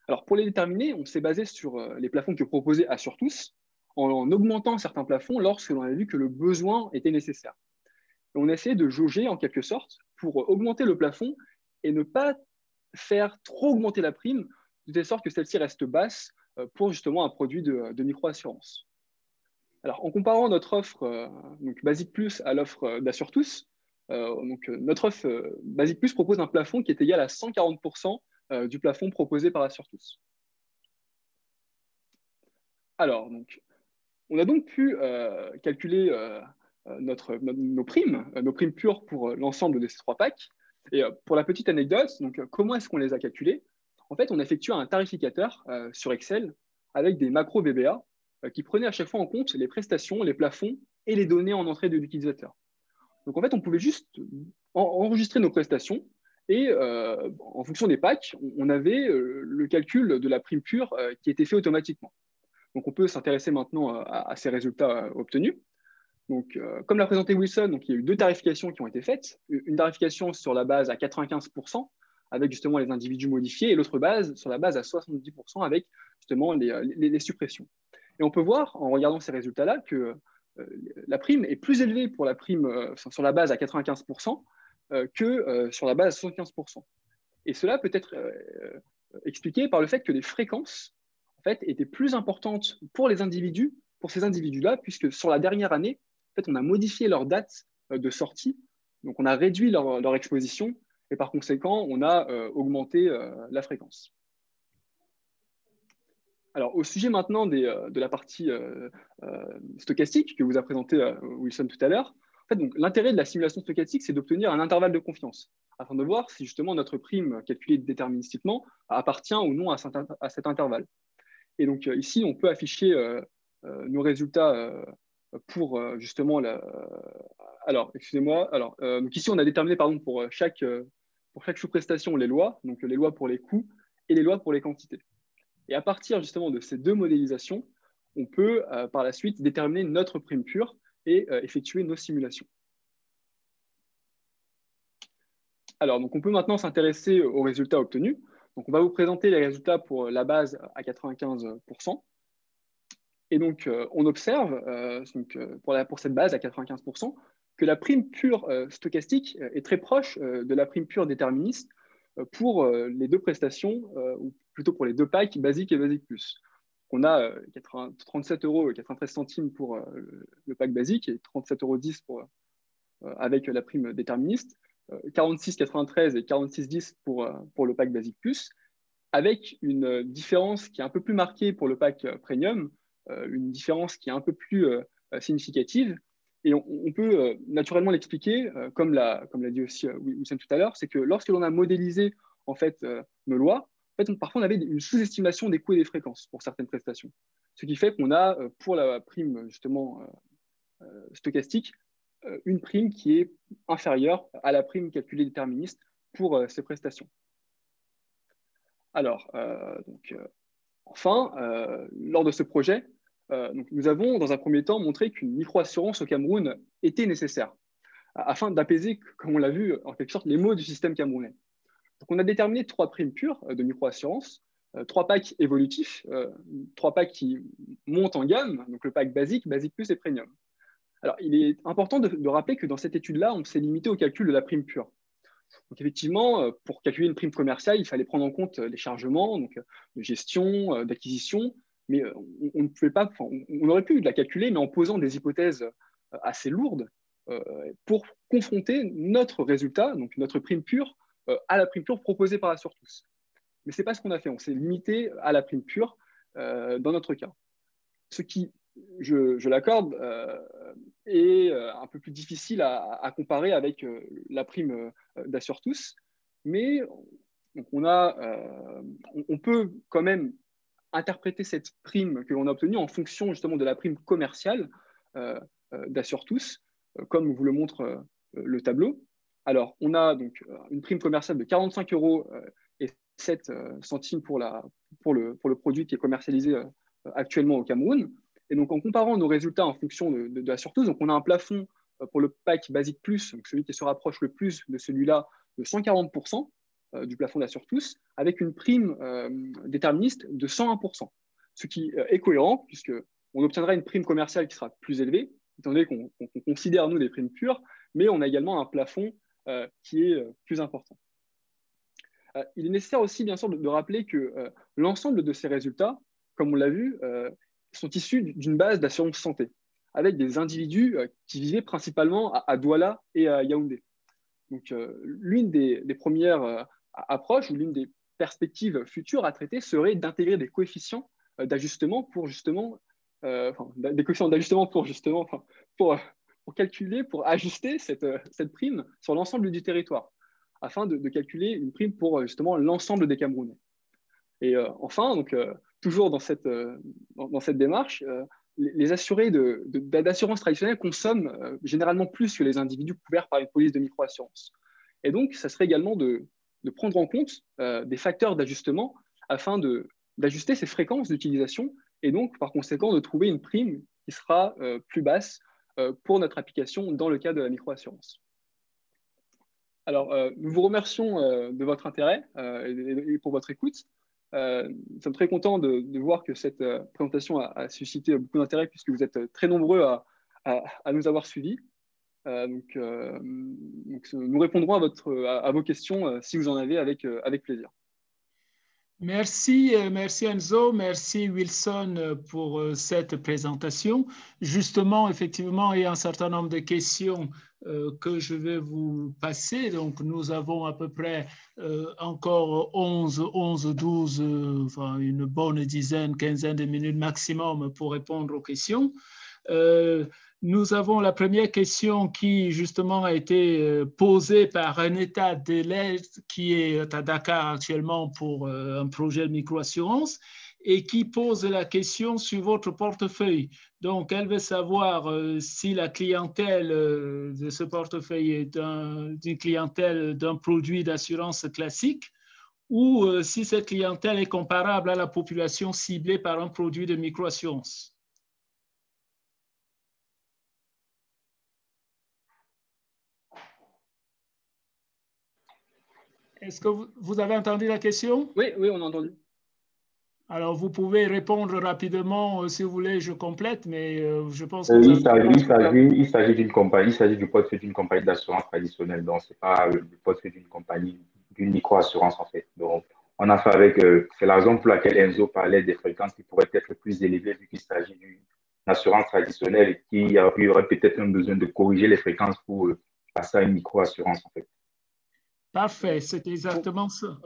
Alors, pour les déterminer, on s'est basé sur les plafonds que proposait Assure Tous, en augmentant certains plafonds lorsque l'on a vu que le besoin était nécessaire. Et on a essayé de jauger en quelque sorte pour augmenter le plafond et ne pas faire trop augmenter la prime, de telle sorte que celle-ci reste basse pour justement un produit de micro-assurance. Alors, en comparant notre offre donc Basic Plus à l'offre d'Assure Tous, notre offre Basic Plus propose un plafond qui est égal à 140% du plafond proposé par Assure Tous. Alors, donc, on a donc pu calculer nos primes pures pour l'ensemble de ces 3 packs. Et pour la petite anecdote, donc, comment est-ce qu'on les a calculées? En fait, on a effectué un tarificateur sur Excel avec des macros VBA qui prenaient à chaque fois en compte les prestations, les plafonds et les données en entrée de l'utilisateur. Donc, en fait, on pouvait juste enregistrer nos prestations et en fonction des packs, on avait le calcul de la prime pure qui était fait automatiquement. Donc, on peut s'intéresser maintenant à ces résultats obtenus. Donc, comme l'a présenté Wilson, donc, il y a eu 2 tarifications qui ont été faites. Une tarification sur la base à 95%, avec justement les individus modifiés, et l'autre base sur la base à 70%, avec justement les suppressions. Et on peut voir, en regardant ces résultats-là, que la prime est plus élevée pour la prime sur la base à 95% que sur la base à 75%. Et cela peut être expliqué par le fait que les fréquences en fait, étaient plus importantes pour les individus, pour ces individus-là, puisque sur la dernière année, en fait, on a modifié leur date de sortie, donc on a réduit leur exposition, et par conséquent, on a augmenté la fréquence. Alors, au sujet maintenant de la partie stochastique que vous a présenté Wilson tout à l'heure, en fait, l'intérêt de la simulation stochastique, c'est d'obtenir un intervalle de confiance, afin de voir si justement notre prime calculée déterministiquement appartient ou non à cet intervalle. Et donc ici, on peut afficher nos résultats pour justement alors, excusez-moi. Alors, donc ici, on a déterminé pardon, pour chaque sous-prestation les lois, donc les lois pour les coûts et les lois pour les quantités. Et à partir justement de ces 2 modélisations, on peut par la suite déterminer notre prime pure et effectuer nos simulations. Alors, donc on peut maintenant s'intéresser aux résultats obtenus. Donc, on va vous présenter les résultats pour la base à 95%. Et donc, on observe pour cette base à 95% que la prime pure stochastique est très proche de la prime pure déterministe pour les 2 prestations, ou plutôt pour les 2 packs Basic et Basic Plus. On a 37,93 € pour le pack Basic et 37,10 € avec la prime déterministe, 46,93 et 46,10 pour le pack Basic Plus, avec une différence qui est un peu plus marquée pour le pack Premium, une différence qui est un peu plus significative. Et on peut naturellement l'expliquer, comme l'a dit aussi Wilson tout à l'heure, c'est que lorsque l'on a modélisé en fait, nos lois, en fait, parfois on avait une sous-estimation des coûts et des fréquences pour certaines prestations. Ce qui fait qu'on a, pour la prime justement stochastique, une prime qui est inférieure à la prime calculée déterministe pour ces prestations. Alors, enfin, lors de ce projet, nous avons, dans un premier temps, montré qu'une micro-assurance au Cameroun était nécessaire, afin d'apaiser, comme on l'a vu, en quelque sorte, les maux du système camerounais. Donc, on a déterminé 3 primes pures de micro-assurance, 3 packs évolutifs, 3 packs qui montent en gamme, donc le pack Basic, Basic Plus et Premium. Alors, il est important de rappeler que dans cette étude-là, on s'est limité au calcul de la prime pure. Donc effectivement, pour calculer une prime commerciale, il fallait prendre en compte les chargements, donc de gestion, d'acquisition, mais on ne pouvait pas, on aurait pu la calculer, mais en posant des hypothèses assez lourdes pour confronter notre résultat, donc notre prime pure, à la prime pure proposée par Assure Tous. Mais ce n'est pas ce qu'on a fait, on s'est limité à la prime pure dans notre cas. Ce qui, je l'accorde, est un peu plus difficile à comparer avec la prime d'Assure Tous, mais on peut quand même interpréter cette prime que l'on a obtenue en fonction justement de la prime commerciale d'Assure Tous, comme vous le montre le tableau. Alors, on a donc une prime commerciale de 45,07 € pour le produit qui est commercialisé actuellement au Cameroun. Et donc, en comparant nos résultats en fonction de Assure Tous, donc on a un plafond pour le pack Basic Plus, donc celui qui se rapproche le plus de celui-là, de 140% du plafond d'Assure Tous, avec une prime déterministe de 101%, ce qui est cohérent, puisqu'on obtiendra une prime commerciale qui sera plus élevée, étant donné qu'on considère, nous, des primes pures, mais on a également un plafond qui est plus important. Il est nécessaire aussi, bien sûr, de rappeler que l'ensemble de ces résultats, comme on l'a vu, sont issus d'une base d'assurance santé. avec des individus qui vivaient principalement à Douala et à Yaoundé. Donc, l'une des premières approches ou l'une des perspectives futures à traiter serait d'intégrer des coefficients d'ajustement pour justement, des coefficients d'ajustement pour justement, pour calculer, pour ajuster cette prime sur l'ensemble du territoire, afin de calculer une prime pour justement l'ensemble des Camerounais. Et enfin, donc, toujours dans cette démarche, les assurés d'assurance traditionnelle consomment généralement plus que les individus couverts par une police de microassurance. Et donc, ça serait également de prendre en compte des facteurs d'ajustement afin d'ajuster ces fréquences d'utilisation et donc, par conséquent, de trouver une prime qui sera plus basse pour notre application dans le cas de la microassurance. Alors, nous vous remercions de votre intérêt et pour votre écoute. Nous sommes très contents de voir que cette présentation a suscité beaucoup d'intérêt puisque vous êtes très nombreux à nous avoir suivis. Donc, nous répondrons à vos questions si vous en avez avec plaisir. Merci, merci Enzo, merci Wilson pour cette présentation. Justement, effectivement, il y a un certain nombre de questions que je vais vous passer. Donc, nous avons à peu près encore 12, enfin une bonne dizaine, quinzaine de minutes maximum pour répondre aux questions. Nous avons la première question qui justement a été posée par Renata Delez qui est à Dakar actuellement pour un projet de microassurance et qui pose la question sur votre portefeuille. Donc, elle veut savoir si la clientèle de ce portefeuille est une clientèle d'un produit d'assurance classique ou si cette clientèle est comparable à la population ciblée par un produit de microassurance. Est-ce que vous avez entendu la question? Oui, oui, on a entendu. Alors, vous pouvez répondre rapidement si vous voulez, je complète, mais je pense que il s'agit d'une compagnie, il s'agit du portefeuille d'une compagnie d'assurance traditionnelle, donc ce n'est pas le portefeuille d'une compagnie, d'une micro-assurance en fait. Donc, on a fait avec, c'est la raison pour laquelle Enzo parlait des fréquences qui pourraient être plus élevées vu qu'il s'agit d'une assurance traditionnelle et qu'il y aurait peut-être un besoin de corriger les fréquences pour passer à une micro-assurance en fait. Parfait, c'est exactement ça.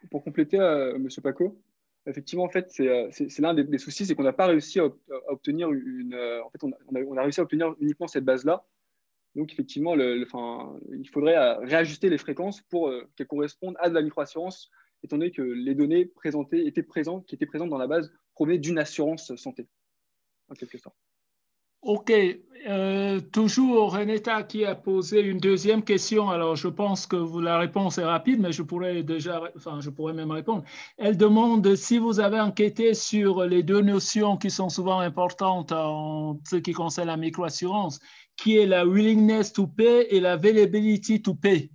Pour compléter, M. Paco, effectivement, en fait, c'est l'un des soucis, c'est qu'on n'a pas réussi à obtenir en fait, on a réussi à obtenir uniquement cette base-là. Donc, effectivement, il faudrait réajuster les fréquences pour qu'elles correspondent à de la microassurance, étant donné que les données qui étaient présentes dans la base provenaient d'une assurance santé, en quelque sorte. OK. Toujours Renata qui a posé une deuxième question. Alors, je pense que la réponse est rapide, mais je pourrais même répondre. Elle demande si vous avez enquêté sur les deux notions qui sont souvent importantes en ce qui concerne la microassurance, qui est la willingness to pay et la availability to pay.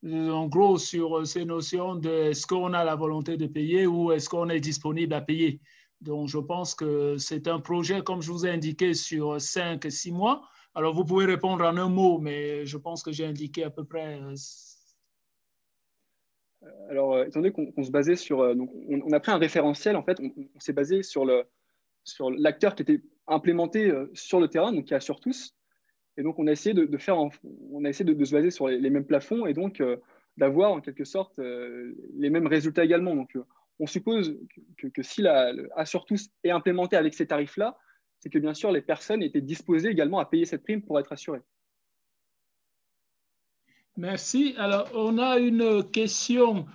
En gros, sur ces notions de est-ce qu'on a la volonté de payer ou est-ce qu'on est disponible à payer. Donc, je pense que c'est un projet, comme je vous ai indiqué, sur 5-6 mois. Alors, vous pouvez répondre en un mot, mais je pense que j'ai indiqué à peu près. Alors, étant donné qu'on se basait sur… donc, on a pris un référentiel, en fait, on s'est basé sur l'acteur qui était implémenté sur le terrain, donc qui assure tous. Et donc, on a essayé de se baser sur les mêmes plafonds et donc d'avoir en quelque sorte les mêmes résultats également. Donc, on suppose que si Assure tous est implémenté avec ces tarifs-là, c'est que bien sûr, les personnes étaient disposées également à payer cette prime pour être assurées. Merci. Alors, on a une question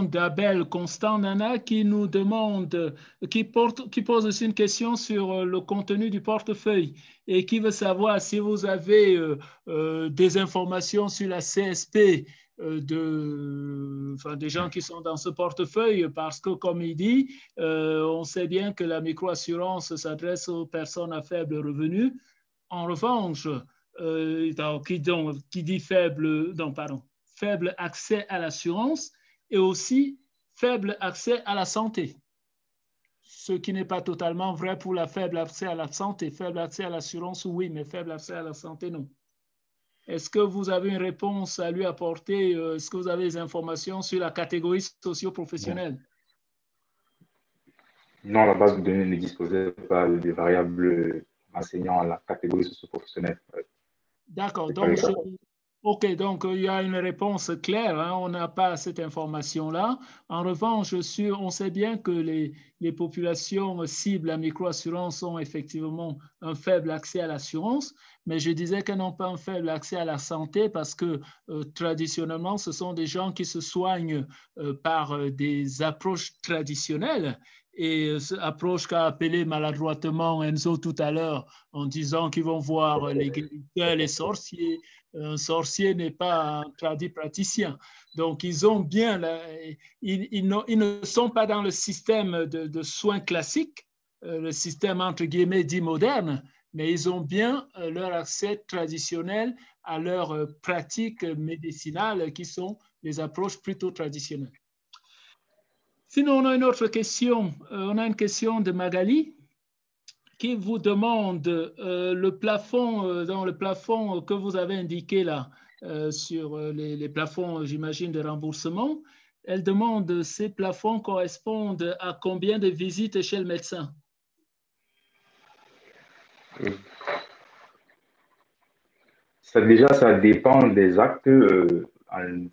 d'Abel Constant Nana qui nous demande, qui pose aussi une question sur le contenu du portefeuille et qui veut savoir si vous avez des informations sur la CSP des gens qui sont dans ce portefeuille parce que, comme il dit, on sait bien que la microassurance s'adresse aux personnes à faible revenu. En revanche, qui dit faible accès à l'assurance et aussi faible accès à la santé. Ce qui n'est pas totalement vrai pour la faible accès à la santé. Faible accès à l'assurance, oui, mais faible accès à la santé, non. Est-ce que vous avez une réponse à lui apporter? Est-ce que vous avez des informations sur la catégorie socio-professionnelle? Non, la base de données ne disposait pas de variables enseignant à la catégorie socio-professionnelle. D'accord. C'est pas le Donc, cas. OK, donc il y a une réponse claire, hein, on n'a pas cette information-là. En revanche, on sait bien que les populations cibles à microassurance ont effectivement un faible accès à l'assurance, mais je disais qu'elles n'ont pas un faible accès à la santé parce que traditionnellement, ce sont des gens qui se soignent par des approches traditionnelles. Et approche qu'a appelé maladroitement Enzo tout à l'heure en disant qu'ils vont voir les guérisseurs, les sorciers. Un sorcier n'est pas un tradit praticien. Donc, ils ont bien, ils ne sont pas dans le système de soins classiques, le système entre guillemets dit moderne, mais ils ont bien leur accès traditionnel à leurs pratiques médicinales qui sont des approches plutôt traditionnelles. Sinon, on a une autre question. On a une question de Magali qui vous demande le plafond, dans le plafond que vous avez indiqué là, sur les plafonds, j'imagine, de remboursement. Elle demande ces plafonds correspondent à combien de visites chez le médecin? Ça dépend des actes.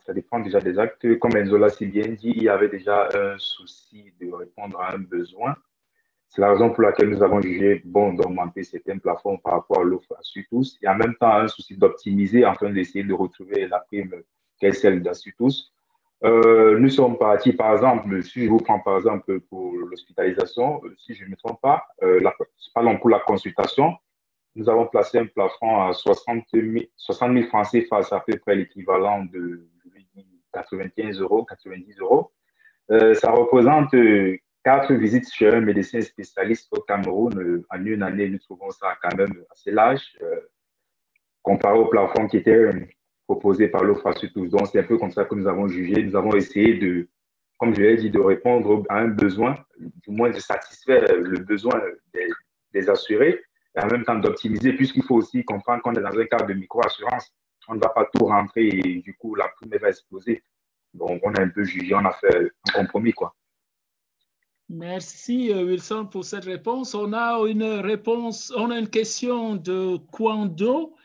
Ça dépend déjà des actes. Comme Enzo l'a si bien dit, il y avait déjà un souci de répondre à un besoin. C'est la raison pour laquelle nous avons jugé bon d'augmenter certains plafonds par rapport à l'offre Assur'Tous et en même temps un souci d'optimiser afin d'essayer de retrouver la prime qu'est celle d'Assur'Tous. Nous sommes partis, par exemple, si je vous prends par exemple pour l'hospitalisation, si je ne me trompe pas, parlons pour la consultation, nous avons placé un plafond à 60 000 francs CFA, c'est à peu près l'équivalent de 95 euros, 90 euros. Ça représente 4 visites chez un médecin spécialiste au Cameroun. En une année, nous trouvons ça quand même assez large, comparé au plafond qui était proposé par l'offre Assur'Tous. Donc, c'est un peu comme ça que nous avons jugé. Nous avons essayé de, comme je l'ai dit, de répondre à un besoin, du moins de satisfaire le besoin des assurés, et en même temps d'optimiser, puisqu'il faut aussi comprendre qu'on est dans un cadre de micro-assurance. On ne va pas tout rentrer et du coup, la prime va exploser. Donc, on a un peu jugé, on a fait un compromis, quoi. Merci Wilson pour cette réponse. On a une question de Kwando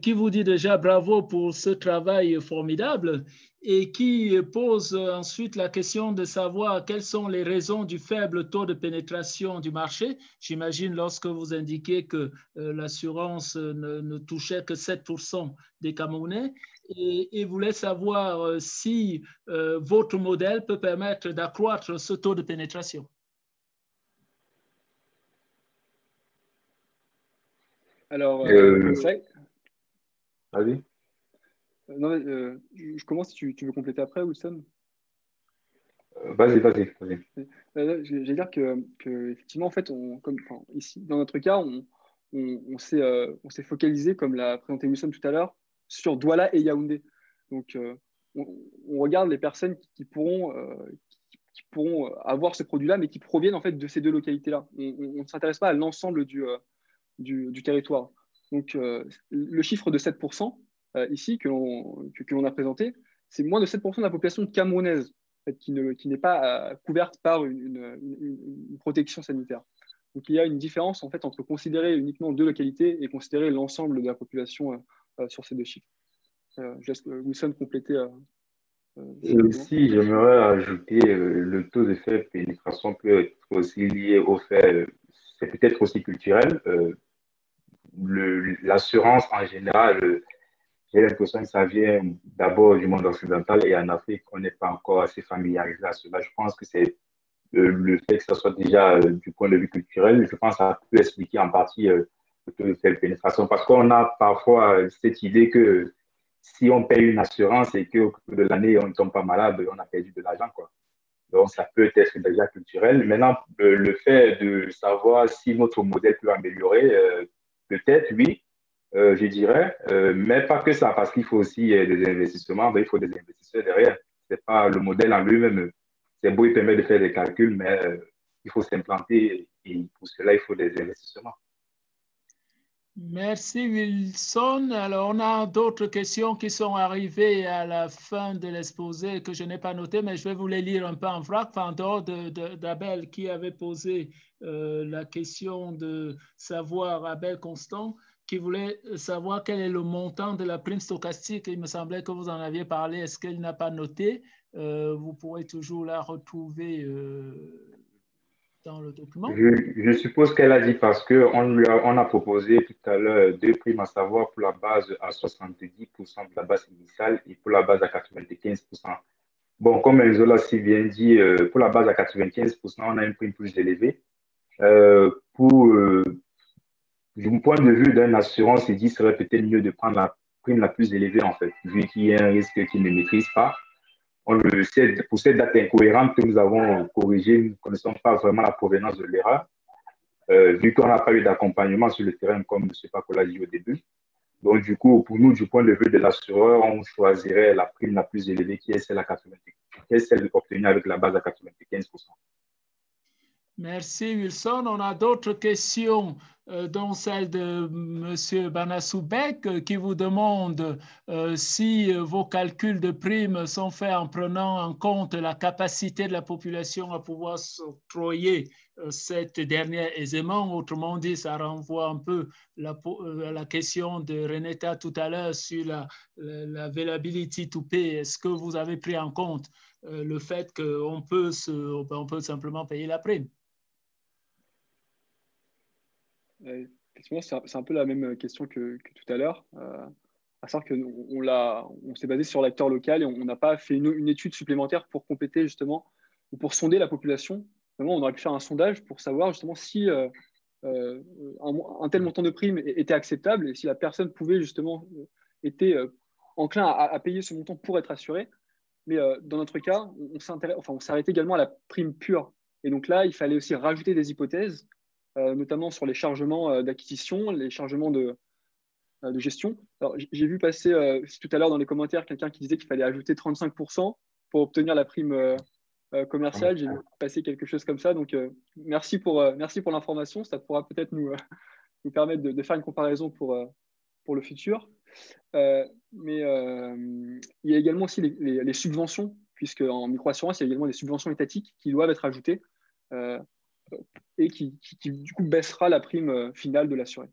qui vous dit déjà bravo pour ce travail formidable et qui pose ensuite la question de savoir quelles sont les raisons du faible taux de pénétration du marché. J'imagine lorsque vous indiquez que l'assurance ne touchait que 7% des Camerounais et voulait savoir si votre modèle peut permettre d'accroître ce taux de pénétration. Alors, Vas-y. non, je commence si tu veux compléter après, Wilson. Vas-y. Je vais dire que effectivement, en fait, ici, dans notre cas, on s'est focalisé, comme l'a présenté Wilson tout à l'heure, sur Douala et Yaoundé. Donc, on regarde les personnes qui pourront avoir ce produit-là, mais qui proviennent en fait de ces deux localités-là. On ne s'intéresse pas à l'ensemble du territoire. Donc, le chiffre de 7% ici que l'on a présenté, c'est moins de 7% de la population camerounaise qui n'est pas couverte par une protection sanitaire. Donc, il y a une différence en fait entre considérer uniquement deux localités et considérer l'ensemble de la population sur ces deux chiffres. Je laisse Wilson compléter. Et aussi, j'aimerais ajouter le taux de faible pénétration peut être aussi lié au fait, c'est peut-être aussi culturel. L'assurance en général, j'ai l'impression que ça vient d'abord du monde occidental et en Afrique, on n'est pas encore assez familiarisé à cela. Je pense que c'est le fait que ça soit déjà du point de vue culturel, je pense que ça peut expliquer en partie le taux de faible pénétration parce qu'on a parfois cette idée que si on paye une assurance et qu'au cours de l'année, on ne tombe pas malade, on a perdu de l'argent, quoi. Donc, ça peut être déjà culturel. Maintenant, le fait de savoir si notre modèle peut améliorer, peut-être, oui, je dirais, mais pas que ça, parce qu'il faut aussi des investissements, ben, il faut des investisseurs derrière. C'est pas le modèle en lui-même. C'est beau, il permet de faire des calculs, mais, il faut s'implanter et pour cela, il faut des investissements. Merci Wilson. Alors, on a d'autres questions qui sont arrivées à la fin de l'exposé que je n'ai pas notées, mais je vais vous les lire un peu en vrac. Enfin, en dehors d'Abel qui avait posé la question de savoir, Abel Constant, qui voulait savoir quel est le montant de la prime stochastique. Il me semblait que vous en aviez parlé. Est-ce qu'il n'a pas noté? Vous pourrez toujours la retrouver dans le document. Je suppose qu'elle a dit parce qu'on a proposé tout à l'heure deux primes, à savoir pour la base à 70% de la base initiale et pour la base à 95%. Bon, comme Enzo l'a si bien dit, pour la base à 95%, on a une prime plus élevée. Du point de vue d'une assurance, il dit serait peut-être mieux de prendre la prime la plus élevée, en fait, vu qu'il y a un risque qu'il ne maîtrise pas. On le sait, pour cette date incohérente que nous avons corrigée, nous ne connaissons pas vraiment la provenance de l'erreur, vu qu'on n'a pas eu d'accompagnement sur le terrain, comme M. Paco l'a dit au début. Donc, du coup, pour nous, du point de vue de l'assureur, on choisirait la prime la plus élevée, qui est celle à 95%, qui est celle obtenue avec la base à 95%. Merci Wilson. On a d'autres questions, dont celle de M. Banassoubek, qui vous demande si vos calculs de primes sont faits en prenant en compte la capacité de la population à pouvoir s'octroyer cette dernière aisément. Autrement dit, ça renvoie un peu à la question de Renata tout à l'heure sur la availability to pay. Est-ce que vous avez pris en compte le fait qu'on peut simplement payer la prime? Effectivement, c'est un peu la même question que tout à l'heure. À savoir on s'est basé sur l'acteur local et on n'a pas fait une étude supplémentaire pour compléter justement, ou pour sonder la population. Vraiment, on aurait pu faire un sondage pour savoir justement si un tel montant de prime était acceptable et si la personne pouvait justement, était enclin à payer ce montant pour être assuré. Mais dans notre cas, on s'est arrêté également à la prime pure. Et donc là, il fallait aussi rajouter des hypothèses, notamment sur les chargements d'acquisition, les chargements de gestion. Alors, j'ai vu passer tout à l'heure dans les commentaires quelqu'un qui disait qu'il fallait ajouter 35% pour obtenir la prime commerciale. J'ai vu passer quelque chose comme ça. Donc, merci pour l'information. Ça pourra peut-être nous permettre de faire une comparaison pour le futur. Mais il y a également aussi les subventions, puisque en microassurance, il y a également des subventions étatiques qui doivent être ajoutées et qui du coup baissera la prime finale de l'assuré.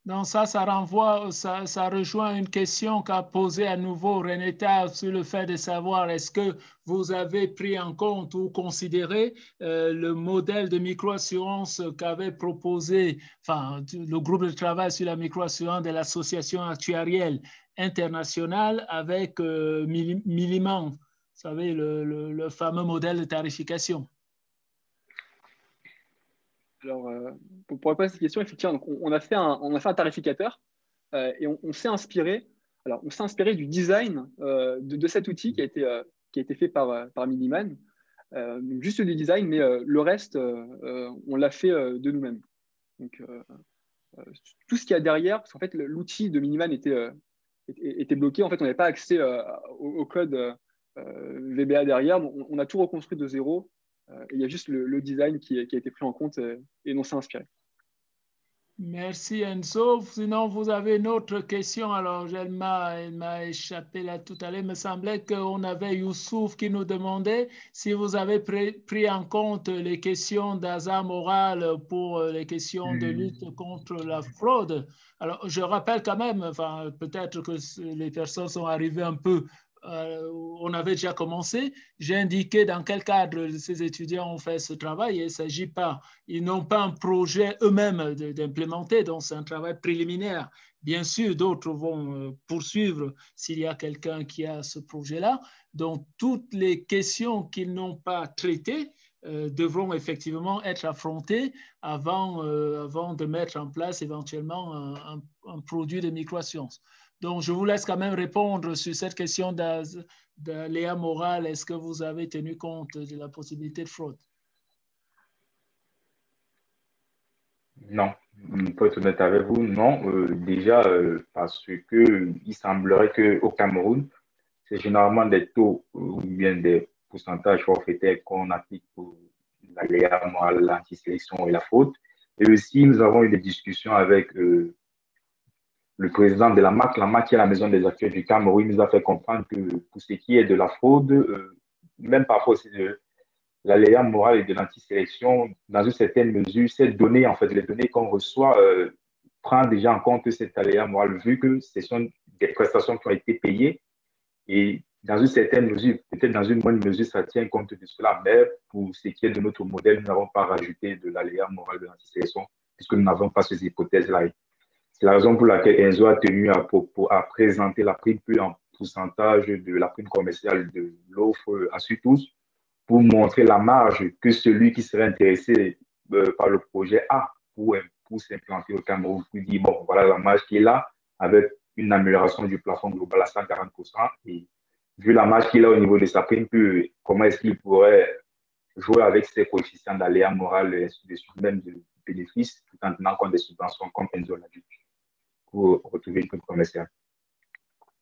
Donc ça renvoie, ça rejoint une question qu'a posée à nouveau Renata sur le fait de savoir est-ce que vous avez pris en compte ou considéré le modèle de microassurance qu'avait proposé le groupe de travail sur la microassurance de l'association actuarielle internationale avec Milliman, vous savez, le fameux modèle de tarification. Alors, pour répondre à cette question, effectivement, donc on a fait un tarificateur et on s'est inspiré. Alors, on s'est inspiré du design de cet outil qui a été fait par Milliman. Donc juste du design, mais le reste, on l'a fait de nous-mêmes. Donc, tout ce qu'il y a derrière, parce qu'en fait, l'outil de Milliman était bloqué. En fait, on n'avait pas accès au code VBA derrière. Donc, on a tout reconstruit de zéro. Il y a juste le design qui a été pris en compte et dont s'est inspiré. Merci Enzo. Sinon, vous avez une autre question. Alors, elle m'a échappé là tout à l'heure. Il me semblait qu'on avait Youssouf qui nous demandait si vous avez pris en compte les questions d'hasard moral pour les questions de lutte contre la fraude. Alors, je rappelle quand même, peut-être que les personnes sont arrivées un peu on avait déjà commencé. J'ai indiqué dans quel cadre ces étudiants ont fait ce travail. Il ne s'agit pas, ils n'ont pas un projet eux-mêmes d'implémenter, donc c'est un travail préliminaire. Bien sûr, d'autres vont poursuivre s'il y a quelqu'un qui a ce projet-là. Donc, toutes les questions qu'ils n'ont pas traitées devront effectivement être affrontées avant de mettre en place éventuellement un produit de microassurance. Donc, je vous laisse quand même répondre sur cette question de Léa Moral. Est-ce que vous avez tenu compte de la possibilité de fraude? Non, pour être honnête avec vous, non. Déjà, parce que il semblerait qu'au Cameroun, c'est généralement des taux ou bien des pourcentages forfaitaires qu'on applique pour la Léa Moral, l'antisélection et la fraude. Et aussi, nous avons eu des discussions avec le président de la MAC qui est la maison des acteurs du Cameroun, nous a fait comprendre que pour ce qui est de la fraude, même parfois aussi de l'aléa moral et de l'antisélection, dans une certaine mesure, ces données, en fait, les données qu'on reçoit, prennent déjà en compte cet aléa moral, vu que ce sont des prestations qui ont été payées. Et dans une certaine mesure, peut-être dans une bonne mesure, ça tient compte de cela. Mais pour ce qui est de notre modèle, nous n'avons pas rajouté de l'aléa moral de l'antisélection, puisque nous n'avons pas ces hypothèses-là. C'est la raison pour laquelle Enzo a tenu à présenter la prime plus en pourcentage de la prime commerciale de l'offre à tous pour montrer la marge que celui qui serait intéressé par le projet a pour s'implanter au Cameroun, pour dire, bon, voilà la marge qui est là, avec une amélioration du plafond global à 140%. Et vu la marge qu'il a au niveau de sa prime, comment est-ce qu'il pourrait jouer avec ses coefficients d'aléa moral et même de bénéfices, tout en tenant compte des subventions, comme Enzo l'a dit, pour retrouver une prime commerciale.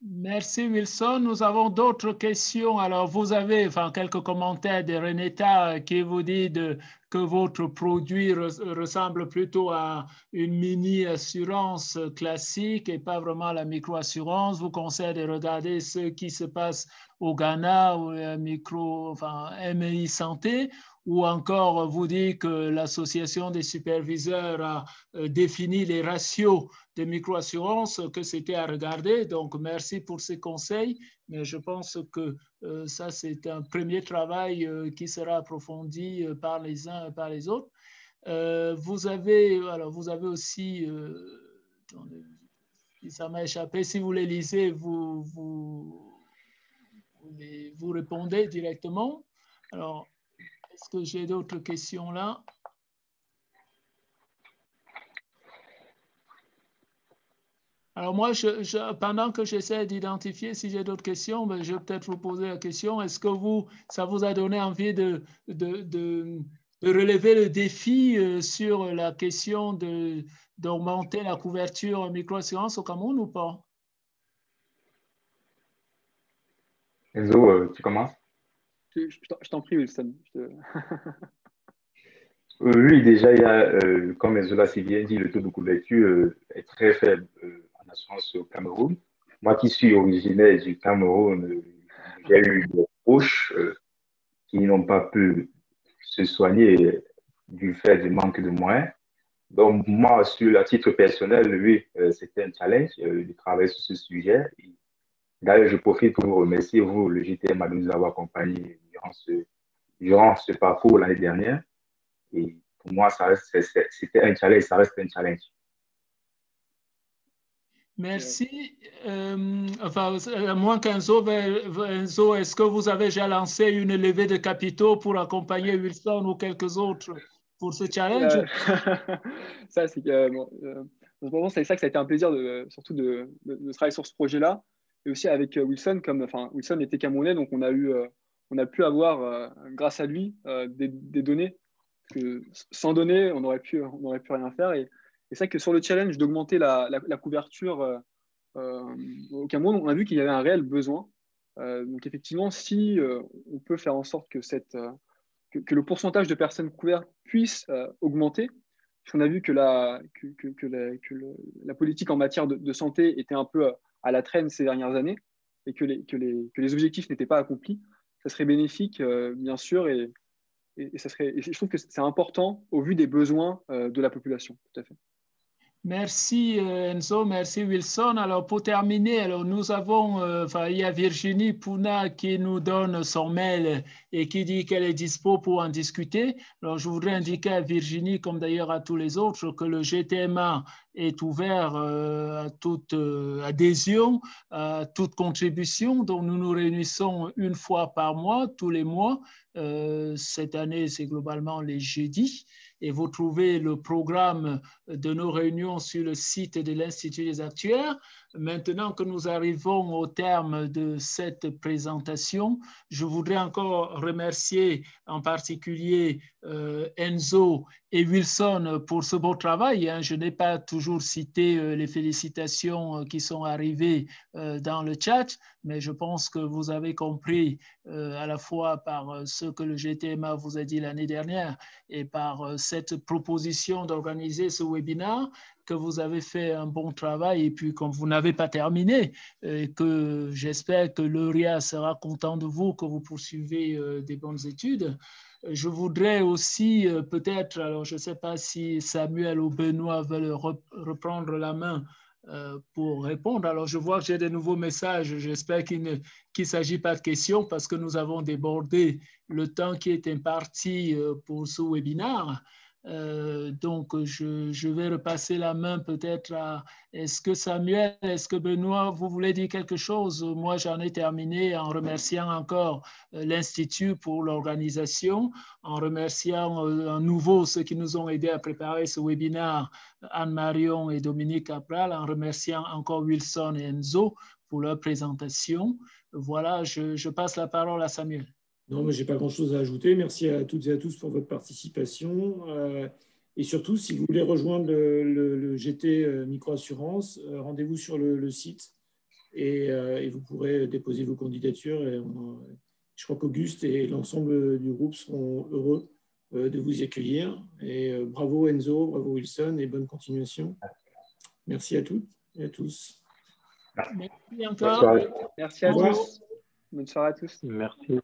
Merci Wilson. Nous avons d'autres questions. Alors, vous avez quelques commentaires de Renata qui vous dit que votre produit ressemble plutôt à une mini-assurance classique et pas vraiment à la micro-assurance. Vous conseille de regarder ce qui se passe au Ghana ou MI Santé, ou encore vous dit que l'association des superviseurs a défini les ratios de microassurance, que c'était à regarder. Donc, merci pour ces conseils. Mais je pense que ça, c'est un premier travail qui sera approfondi par les uns et par les autres. Vous avez aussi, ça m'a échappé, si vous les lisez, vous répondez directement. Alors, est-ce que j'ai d'autres questions là? Alors moi, pendant que j'essaie d'identifier si j'ai d'autres questions, je vais peut-être vous poser la question. Est-ce que ça vous a donné envie de relever le défi sur la question d'augmenter la couverture micro-assurance au Cameroun ou pas? Enzo, tu commences? Je t'en prie, Wilson. Oui, déjà, il y a, comme Enzo l'a si bien dit, le taux de couverture est très faible en assurance au Cameroun. Moi qui suis originaire du Cameroun, j'ai eu des proches qui n'ont pas pu se soigner du fait du manque de moyens. Donc, moi, à titre personnel, oui, c'était un challenge de travailler sur ce sujet. D'ailleurs, je profite pour vous remercier, vous, le GTM, de nous avoir accompagnés durant ce parcours l'année dernière. Et pour moi, c'était un challenge, ça reste un challenge. Merci. Moins qu'Enzo, est-ce que vous avez déjà lancé une levée de capitaux pour accompagner Wilson ou quelques autres pour ce challenge? Ça, c'est ça que ça a été un plaisir surtout de travailler sur ce projet-là. Et aussi avec Wilson, Wilson était camerounais, donc on a pu avoir, grâce à lui, des données. Que sans données, on n'aurait pu rien faire. Et c'est ça que sur le challenge d'augmenter la couverture au Cameroun, on a vu qu'il y avait un réel besoin. Donc effectivement, si on peut faire en sorte que le pourcentage de personnes couvertes puisse augmenter, puisqu'on a vu que la politique en matière de santé était un peu à la traîne ces dernières années et que les objectifs n'étaient pas accomplis, ça serait bénéfique, bien sûr, et je trouve que c'est important au vu des besoins de la population. Tout à fait. Merci Enzo, merci Wilson. Alors pour terminer, nous avons, il y a Virginie Pouna qui nous donne son mail et qui dit qu'elle est dispo pour en discuter. Alors je voudrais indiquer à Virginie, comme d'ailleurs à tous les autres, que le GTMA est ouvert à toute adhésion, à toute contribution. Donc nous nous réunissons une fois par mois, tous les mois. Cette année, c'est globalement les jeudis. Et vous trouvez le programme de nos réunions sur le site de l'Institut des actuaires. Maintenant que nous arrivons au terme de cette présentation, je voudrais encore remercier en particulier Enzo et Wilson pour ce beau travail. Je n'ai pas toujours cité les félicitations qui sont arrivées dans le chat, mais je pense que vous avez compris à la fois par ce que le GTMA vous a dit l'année dernière et par cette proposition d'organiser ce webinaire, que vous avez fait un bon travail et puis comme vous n'avez pas terminé, et que j'espère que l'EURIA sera content de vous, que vous poursuivez des bonnes études. Je voudrais aussi peut-être, alors je ne sais pas si Samuel ou Benoît veulent reprendre la main pour répondre. Alors je vois que j'ai de nouveaux messages. J'espère qu'il ne s'agit pas de questions parce que nous avons débordé le temps qui est imparti pour ce webinaire. Donc, je vais repasser la main peut-être à... Est-ce que Samuel, est-ce que Benoît, vous voulez dire quelque chose? Moi, j'en ai terminé en remerciant encore l'Institut pour l'organisation, en remerciant à nouveau ceux qui nous ont aidés à préparer ce webinaire, Anne-Marion et Dominique Capral, en remerciant encore Wilson et Enzo pour leur présentation. Voilà, je passe la parole à Samuel. Non, mais je n'ai pas grand-chose à ajouter. Merci à toutes et à tous pour votre participation. Et surtout, si vous voulez rejoindre le GT Microassurance, rendez-vous sur le site et vous pourrez déposer vos candidatures. Et je crois qu'Auguste et l'ensemble du groupe seront heureux de vous y accueillir. Et bravo Enzo, bravo Wilson et bonne continuation. Merci à toutes et à tous. Merci encore. Merci à tous. Bonne soirée à tous. Merci.